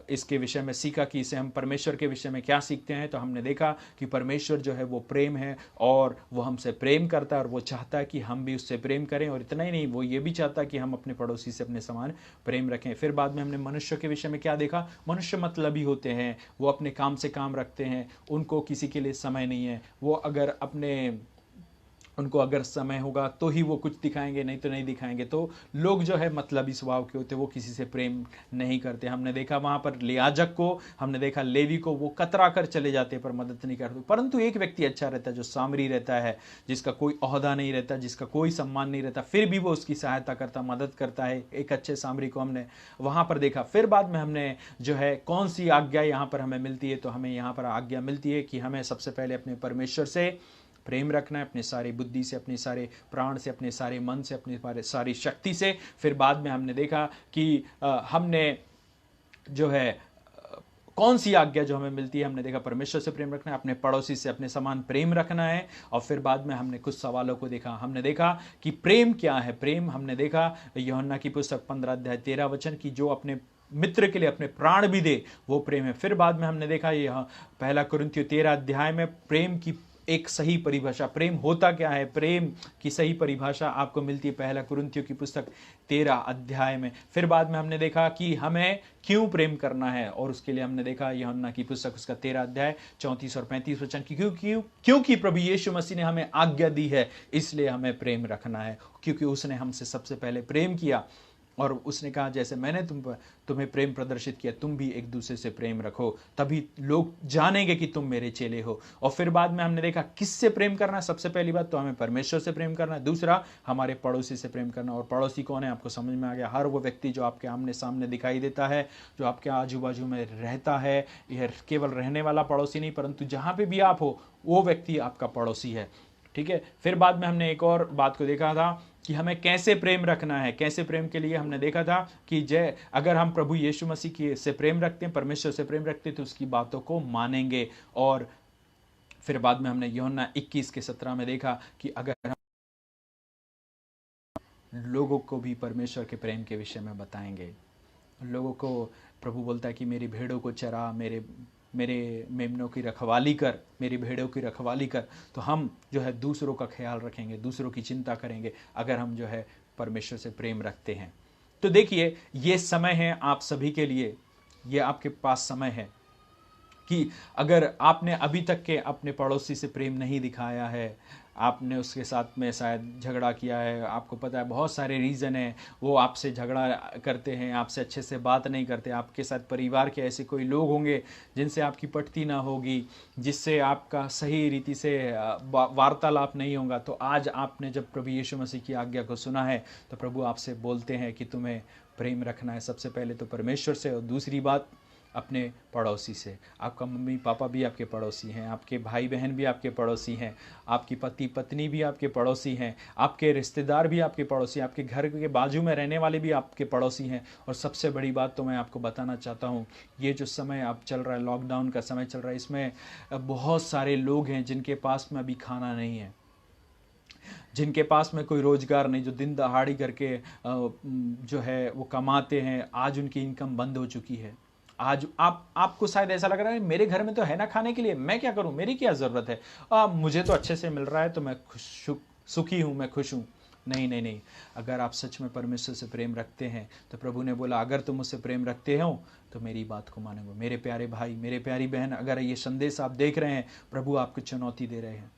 इसके विषय में सीखा कि इसे हम परमेश्वर के विषय में क्या सीखते हैं। तो हमने देखा कि परमेश्वर जो है वो प्रेम है और वो हमसे प्रेम करता है और वो चाहता है कि हम भी उससे प्रेम करें। और इतना ही नहीं, वो ये भी चाहता है कि हम अपने पड़ोसी से अपने समान प्रेम रखें। फिर बाद में हमने मनुष्य के विषय में क्या देखा? मनुष्य मतलबी होते हैं, वो अपने काम से काम रखते हैं, उनको किसी के लिए समय नहीं है। वो अगर उनको अगर समय होगा तो ही वो कुछ दिखाएंगे, नहीं तो नहीं दिखाएंगे। तो लोग जो है मतलबी स्वभाव के होते, वो किसी से प्रेम नहीं करते। हमने देखा वहां पर याजक को, हमने देखा लेवी को, वो कतरा कर चले जाते पर मदद नहीं करते। परंतु एक व्यक्ति अच्छा रहता है जो सामरी रहता है, जिसका कोई ओहदा नहीं रहता, जिसका कोई सम्मान नहीं रहता, फिर भी वो उसकी सहायता करता, मदद करता है। एक अच्छे सामरी को हमने वहां पर देखा। फिर बाद में हमने जो है कौन सी आज्ञा यहाँ पर हमें मिलती है? तो हमें यहाँ पर आज्ञा मिलती है कि हमें सबसे पहले अपने परमेश्वर से प्रेम रखना है, अपने सारी बुद्धि से, अपने सारे प्राण से, अपने सारे मन से, अपनी सारी शक्ति से। फिर बाद में हमने देखा कि हमने जो है कौन सी आज्ञा जो हमें मिलती है, हमने देखा परमेश्वर से प्रेम रखना है, अपने पड़ोसी से अपने समान प्रेम रखना है। और फिर बाद में हमने कुछ सवालों को देखा। हमने देखा कि प्रेम क्या है। प्रेम हमने देखा यूहन्ना की पुस्तक 15 अध्याय 13 वचन की, जो अपने मित्र के लिए अपने प्राण भी दे वो प्रेम है। फिर बाद में हमने देखा यह 1 कुरिन्थियों 13 अध्याय में प्रेम की एक सही परिभाषा, प्रेम होता क्या है, प्रेम की सही परिभाषा आपको मिलती है 1 कुरिन्थियों की पुस्तक 13 अध्याय में। फिर बाद में हमने देखा कि हमें क्यों प्रेम करना है, और उसके लिए हमने देखा यूहन्ना की पुस्तक उसका 13 अध्याय 34 और 35 वचन की, क्योंकि प्रभु यीशु मसीह ने हमें आज्ञा दी है, इसलिए हमें प्रेम रखना है, क्योंकि उसने हमसे सबसे पहले प्रेम किया। और उसने कहा जैसे मैंने तुम्हें प्रेम प्रदर्शित किया, तुम भी एक दूसरे से प्रेम रखो, तभी लोग जानेंगे कि तुम मेरे चेले हो। और फिर बाद में हमने देखा किससे प्रेम करना है। सबसे पहली बात तो हमें परमेश्वर से प्रेम करना है, दूसरा हमारे पड़ोसी से प्रेम करना। और पड़ोसी कौन है? आपको समझ में आ गया, हर वो व्यक्ति जो आपके आमने सामने दिखाई देता है, जो आपके आजू बाजू में रहता है। यह केवल रहने वाला पड़ोसी नहीं, परंतु जहाँ पे भी आप हो वो व्यक्ति आपका पड़ोसी है। ठीक है। फिर बाद में हमने एक और बात को देखा था कि हमें कैसे प्रेम रखना है। कैसे प्रेम के लिए हमने देखा था कि अगर हम प्रभु यीशु मसीह की से प्रेम रखते हैं, परमेश्वर से प्रेम रखते हैं, तो उसकी बातों को मानेंगे। और फिर बाद में हमने यूहन्ना 21 के 17 में देखा कि अगर हम लोगों को भी परमेश्वर के प्रेम के विषय में बताएंगे, लोगों को प्रभु बोलता है कि मेरी भेड़ों को चरा, मेरे मेमनों की रखवाली कर, मेरी भेड़ों की रखवाली कर। तो हम जो है दूसरों का ख्याल रखेंगे, दूसरों की चिंता करेंगे, अगर हम जो है परमेश्वर से प्रेम रखते हैं। तो देखिए, ये समय है आप सभी के लिए, ये आपके पास समय है कि अगर आपने अभी तक के अपने पड़ोसी से प्रेम नहीं दिखाया है, आपने उसके साथ में शायद झगड़ा किया है, आपको पता है बहुत सारे रीज़न हैं, वो आपसे झगड़ा करते हैं, आपसे अच्छे से बात नहीं करते, आपके साथ परिवार के ऐसे कोई लोग होंगे जिनसे आपकी पटती ना होगी, जिससे आपका सही रीति से वार्तालाप नहीं होगा। तो आज आपने जब प्रभु यीशु मसीह की आज्ञा को सुना है, तो प्रभु आपसे बोलते हैं कि तुम्हें प्रेम रखना है, सबसे पहले तो परमेश्वर से, और दूसरी बात अपने पड़ोसी से। आपका मम्मी पापा भी आपके पड़ोसी हैं, आपके भाई बहन भी आपके पड़ोसी हैं, आपकी पति पत्नी भी आपके पड़ोसी हैं, आपके रिश्तेदार भी आपके पड़ोसी, आपके घर के बाजू में रहने वाले भी आपके पड़ोसी हैं। और सबसे बड़ी बात तो मैं आपको बताना चाहता हूँ, ये जो समय अब चल रहा है, लॉकडाउन का समय चल रहा है, इसमें बहुत सारे लोग हैं जिनके पास में अभी खाना नहीं है, जिनके पास में कोई रोजगार नहीं, जो दिन दहाड़ी करके जो है वो कमाते हैं, आज उनकी इनकम बंद हो चुकी है। आज आपको शायद ऐसा लग रहा है मेरे घर में तो है ना खाने के लिए, मैं क्या करूं, मेरी क्या ज़रूरत है, मुझे तो अच्छे से मिल रहा है, तो मैं सुखी हूं, मैं खुश हूं। नहीं नहीं नहीं, अगर आप सच में परमेश्वर से प्रेम रखते हैं तो प्रभु ने बोला अगर तुम मुझसे प्रेम रखते हो तो मेरी बात को मानोगे। मेरे प्यारे भाई, मेरे प्यारी बहन, अगर ये संदेश आप देख रहे हैं, प्रभु आपको चुनौती दे रहे हैं।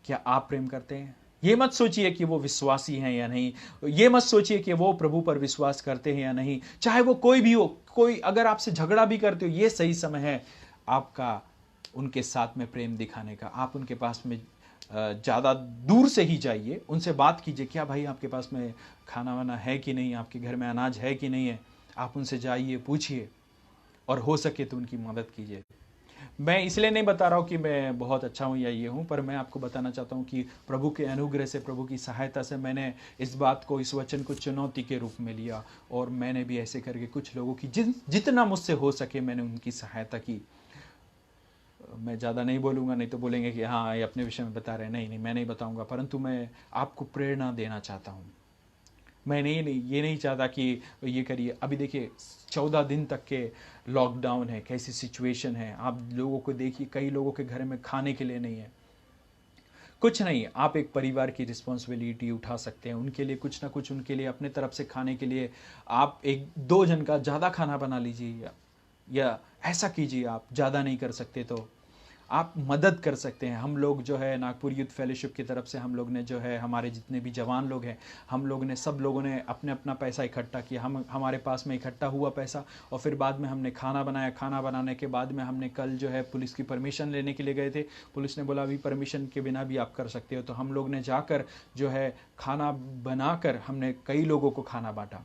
क्या आप प्रेम करते हैं? ये मत सोचिए कि वो विश्वासी हैं या नहीं, ये मत सोचिए कि वो प्रभु पर विश्वास करते हैं या नहीं, चाहे वो कोई भी हो। कोई अगर आपसे झगड़ा भी करते हो, ये सही समय है आपका उनके साथ में प्रेम दिखाने का। आप उनके पास में ज़्यादा दूर से ही जाइए, उनसे बात कीजिए, क्या भाई आपके पास में खाना वाना है कि नहीं, आपके घर में अनाज है कि नहीं है। आप उनसे जाइए, पूछिए, और हो सके तो उनकी मदद कीजिए। मैं इसलिए नहीं बता रहा हूँ कि मैं बहुत अच्छा हूँ या ये हूँ, पर मैं आपको बताना चाहता हूँ कि प्रभु के अनुग्रह से, प्रभु की सहायता से मैंने इस बात को, इस वचन को चुनौती के रूप में लिया, और मैंने भी ऐसे करके कुछ लोगों की जितना मुझसे हो सके मैंने उनकी सहायता की। मैं ज़्यादा नहीं बोलूँगा, नहीं तो बोलेंगे कि हाँ ये अपने विषय में बता रहे हैं। नहीं नहीं, मैं नहीं बताऊँगा, परंतु मैं आपको प्रेरणा देना चाहता हूँ। मैं ये नहीं चाहता कि ये करिए। अभी देखिए 14 दिन तक के लॉकडाउन है, कैसी सिचुएशन है। आप लोगों को देखिए, कई लोगों के घर में खाने के लिए नहीं है, कुछ नहीं। आप एक परिवार की रिस्पॉन्सिबिलिटी उठा सकते हैं, उनके लिए कुछ ना कुछ, उनके लिए अपने तरफ से खाने के लिए आप 1-2 जन का ज़्यादा खाना बना लीजिए, या ऐसा कीजिए। आप ज़्यादा नहीं कर सकते तो आप मदद कर सकते हैं। हम लोग जो है नागपुर यूथ फेलोशिप की तरफ से हम लोग ने जो है, हमारे जितने भी जवान लोग हैं, हम लोग ने, सब लोगों ने अपने अपना पैसा इकट्ठा किया। हमारे पास में इकट्ठा हुआ पैसा, और फिर बाद में हमने खाना बनाया। खाना बनाने के बाद में हमने कल जो है पुलिस की परमिशन लेने के लिए गए थे। पुलिस ने बोला अभी परमिशन के बिना भी आप कर सकते हो। तो हम लोग ने जाकर जो है खाना बनाकर हमने कई लोगों को खाना बांटा।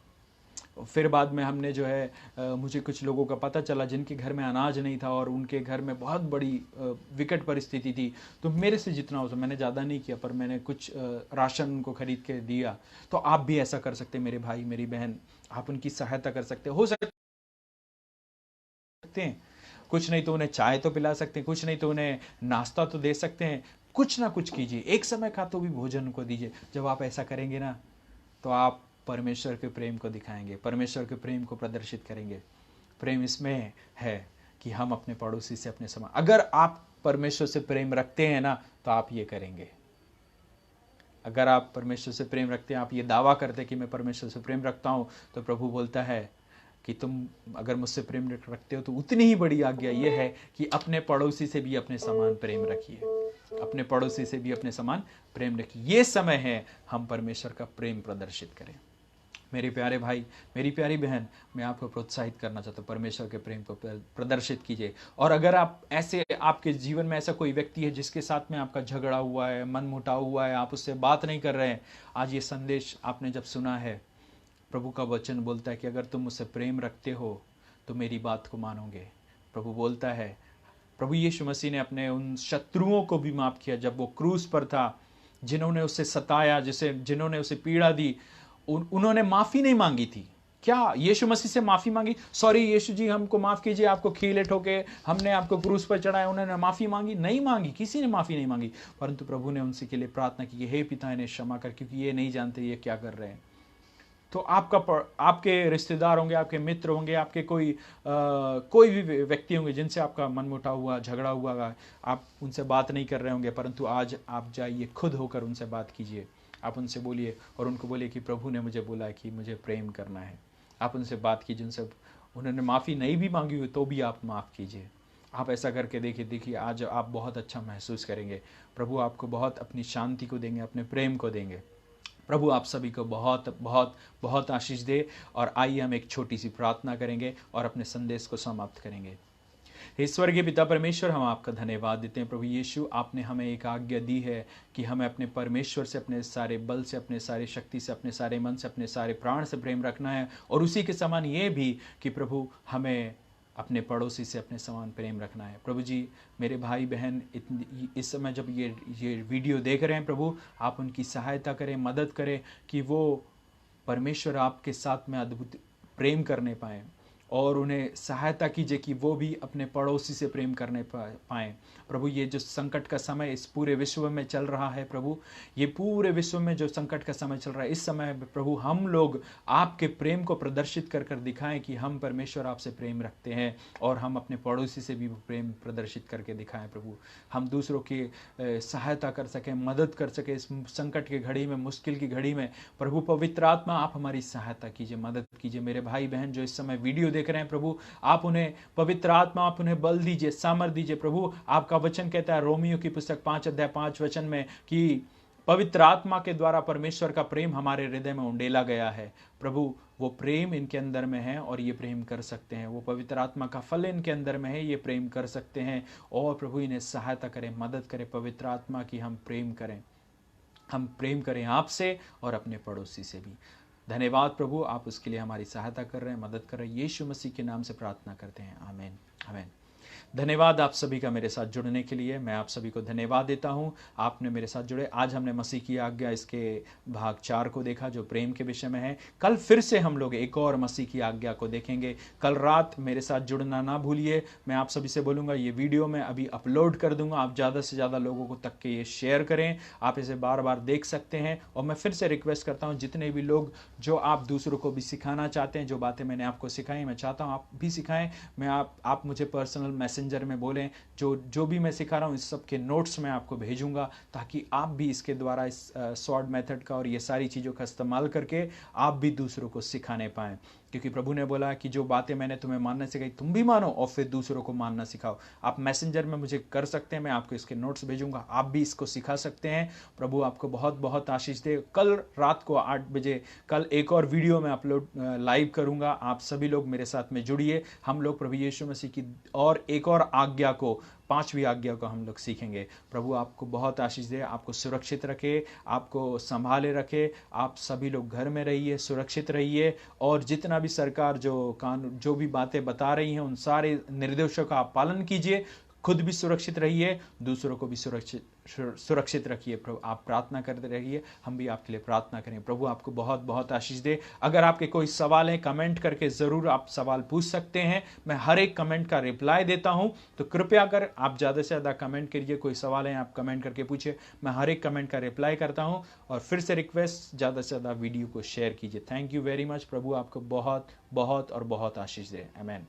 फिर बाद में हमने जो है मुझे कुछ लोगों का पता चला जिनके घर में अनाज नहीं था, और उनके घर में बहुत बड़ी विकट परिस्थिति थी। तो मेरे से जितना हो, मैंने ज़्यादा नहीं किया, पर मैंने कुछ राशन उनको खरीद के दिया। तो आप भी ऐसा कर सकते हैं मेरे भाई, मेरी बहन, आप उनकी सहायता कर सकते हो सकते हैं। कुछ नहीं तो उन्हें चाय तो पिला सकते हैं, कुछ नहीं तो उन्हें नाश्ता तो दे सकते हैं। कुछ ना कुछ कीजिए, एक समय का तो भी भोजन उनको दीजिए। जब आप ऐसा करेंगे ना, तो आप परमेश्वर के प्रेम को दिखाएंगे, परमेश्वर के प्रेम को प्रदर्शित करेंगे। प्रेम इसमें है कि हम अपने पड़ोसी से अपने समान, अगर आप परमेश्वर से प्रेम रखते हैं ना, तो आप ये करेंगे। अगर आप परमेश्वर से प्रेम रखते हैं, आप ये दावा करते हैं कि मैं परमेश्वर से प्रेम रखता हूं, तो प्रभु बोलता है कि तुम अगर मुझसे प्रेम रखते हो तो उतनी ही बड़ी आज्ञा ये है कि अपने पड़ोसी से भी अपने समान प्रेम रखिए। अपने पड़ोसी से भी अपने समान प्रेम रखिए। ये समय है हम परमेश्वर का प्रेम प्रदर्शित करें। मेरे प्यारे भाई, मेरी प्यारी बहन, मैं आपको प्रोत्साहित करना चाहता हूँ, परमेश्वर के प्रेम को प्रदर्शित कीजिए। और अगर आप ऐसे, आपके जीवन में ऐसा कोई व्यक्ति है जिसके साथ में आपका झगड़ा हुआ है, मन मुटाव हुआ है, आप उससे बात नहीं कर रहे हैं, आज ये संदेश आपने जब सुना है, प्रभु का वचन बोलता है कि अगर तुम मुझसे प्रेम रखते हो तो मेरी बात को मानोगे। प्रभु बोलता है, प्रभु यीशु मसीह ने अपने उन शत्रुओं को भी माफ किया जब वो क्रूस पर था, जिन्होंने उसे सताया, जिन्होंने उसे पीड़ा दी, उन्होंने माफी नहीं मांगी थी। क्या यीशु मसीह से माफी मांगी? सॉरी यीशु जी हमको माफ कीजिए, आपको खीले ठोके, हमने आपको क्रूस पर चढ़ाया। उन्होंने माफी मांगी? नहीं मांगी, किसी ने माफी नहीं मांगी। परंतु प्रभु ने उनसे के लिए प्रार्थना की, हे पिता इन्हें क्षमा कर, क्योंकि ये नहीं जानते ये क्या कर रहे हैं। तो आपके रिश्तेदार होंगे, आपके मित्र होंगे, आपके कोई भी व्यक्ति होंगे जिनसे आपका मनमुटाव हुआ, झगड़ा हुआ, आप उनसे बात नहीं कर रहे होंगे, परंतु आज आप जाइए, खुद होकर उनसे बात कीजिए। आप उनसे बोलिए और उनको बोलिए कि प्रभु ने मुझे बोला है कि मुझे प्रेम करना है। आप उनसे बात कीजिए, उनसे उन्होंने माफ़ी नहीं भी मांगी हुई तो भी आप माफ़ कीजिए। आप ऐसा करके देखिए, आज आप बहुत अच्छा महसूस करेंगे। प्रभु आपको बहुत अपनी शांति को देंगे, अपने प्रेम को देंगे। प्रभु आप सभी को बहुत बहुत बहुत आशीष दे। और आइए हम एक छोटी सी प्रार्थना करेंगे और अपने संदेश को समाप्त करेंगे। हे स्वर्गीय पिता परमेश्वर, हम आपका धन्यवाद देते हैं। प्रभु यीशु, आपने हमें एक आज्ञा दी है कि हमें अपने परमेश्वर से अपने सारे बल से, अपने सारे शक्ति से, अपने सारे मन से, अपने सारे प्राण से प्रेम रखना है। और उसी के समान ये भी कि प्रभु हमें अपने पड़ोसी से अपने समान प्रेम रखना है। प्रभु जी, मेरे भाई बहन इस समय जब ये वीडियो देख रहे हैं, प्रभु आप उनकी सहायता करें, मदद करें कि वो परमेश्वर आपके साथ में अद्भुत प्रेम करने पाएँ। और उन्हें सहायता कीजिए कि वो भी अपने पड़ोसी से प्रेम करने पाएँ। प्रभु, ये जो संकट का समय इस पूरे विश्व में चल रहा है प्रभु, ये पूरे विश्व में जो संकट का समय चल रहा है, इस समय में प्रभु हम लोग आपके प्रेम को प्रदर्शित कर कर दिखाएं कि हम परमेश्वर आपसे प्रेम रखते हैं और हम अपने पड़ोसी से भी प्रेम प्रदर्शित करके दिखाएं प्रभु। हम दूसरों की सहायता कर सकें, मदद कर सकें इस संकट की घड़ी में, मुश्किल की घड़ी में। प्रभु पवित्र आत्मा, आप हमारी सहायता कीजिए, मदद कीजिए। मेरे भाई बहन जो इस समय वीडियो देख रहे हैं प्रभु, आप उन्हें पवित्र आत्मा, आप उन्हें बल दीजिए, सामर्थ दीजिए प्रभु। आपका वचन कहता है रोमियो की पुस्तक 5 अध्याय 5 वचन में कि पवित्र आत्मा के द्वारा परमेश्वर का प्रेम हमारे हृदय में उंडेला गया है। प्रभु, वो प्रेम इनके अंदर में है और ये प्रेम कर सकते हैं। वो पवित्र आत्मा का फल इनके अंदर में है, ये प्रेम कर सकते हैं। और प्रभु इन्हें सहायता करें, मदद करें पवित्र आत्मा की, हम प्रेम करें, हम प्रेम करें आपसे और अपने पड़ोसी से भी। धन्यवाद प्रभु, आप उसके लिए हमारी सहायता कर रहे हैं, मदद कर रहे हैं। यीशु मसीह के नाम से प्रार्थना करते हैं, आमीन, आमीन। धन्यवाद आप सभी का मेरे साथ जुड़ने के लिए। मैं आप सभी को धन्यवाद देता हूं, आपने मेरे साथ जुड़े। आज हमने मसीह की आज्ञा इसके भाग 4 को देखा जो प्रेम के विषय में है। कल फिर से हम लोग एक और मसीह की आज्ञा को देखेंगे। कल रात मेरे साथ जुड़ना ना भूलिए। मैं आप सभी से बोलूँगा, ये वीडियो मैं अभी अपलोड कर दूंगा, आप ज़्यादा से ज़्यादा लोगों को तक के ये शेयर करें। आप इसे बार बार देख सकते हैं। और मैं फिर से रिक्वेस्ट करता हूँ, जितने भी लोग जो आप दूसरों को भी सिखाना चाहते हैं, जो बातें मैंने आपको सिखाई, मैं चाहता हूँ आप भी सिखाएं। मैं आप मुझे पर्सनल मैसेंजर में बोलें, जो भी मैं सिखा रहा हूँ इस सब के नोट्स मैं आपको भेजूंगा, ताकि आप भी इसके द्वारा इस शॉर्ट मेथड का और ये सारी चीज़ों का इस्तेमाल करके आप भी दूसरों को सिखाने पाएँ। क्योंकि प्रभु ने बोला कि जो बातें मैंने तुम्हें मानना सिखाई तुम भी मानो और फिर दूसरों को मानना सिखाओ। आप मैसेंजर में मुझे कर सकते हैं, मैं आपको इसके नोट्स भेजूंगा, आप भी इसको सिखा सकते हैं। प्रभु आपको बहुत बहुत आशीष दे। कल रात को 8 बजे कल एक और वीडियो मैं अपलोड लाइव करूंगा। आप सभी लोग मेरे साथ में जुड़िए। हम लोग प्रभु यीशु मसीह की और एक और आज्ञा को, 5वीं आज्ञा को हम लोग सीखेंगे। प्रभु आपको बहुत आशीष दे, आपको सुरक्षित रखे, आपको संभाले रखे। आप सभी लोग घर में रहिए, सुरक्षित रहिए। और जितना भी सरकार जो कानून, जो भी बातें बता रही हैं, उन सारे निर्देशों का आप पालन कीजिए। खुद भी सुरक्षित रहिए, दूसरों को भी सुरक्षित रखिए। प्रभु आप प्रार्थना करते रहिए, हम भी आपके लिए प्रार्थना करें। प्रभु आपको बहुत बहुत आशीष दे। अगर आपके कोई सवाल है, कमेंट करके ज़रूर आप सवाल पूछ सकते हैं। मैं हर एक कमेंट का रिप्लाई देता हूं, तो कृपया कर आप ज़्यादा से ज़्यादा कमेंट करिए। कोई सवाल है आप कमेंट करके पूछिए, मैं हर एक कमेंट का रिप्लाई करता हूं। और फिर से रिक्वेस्ट, ज़्यादा से ज़्यादा वीडियो को शेयर कीजिए। Thank you very much. प्रभु आपको बहुत बहुत और बहुत आशीष दे। आमीन।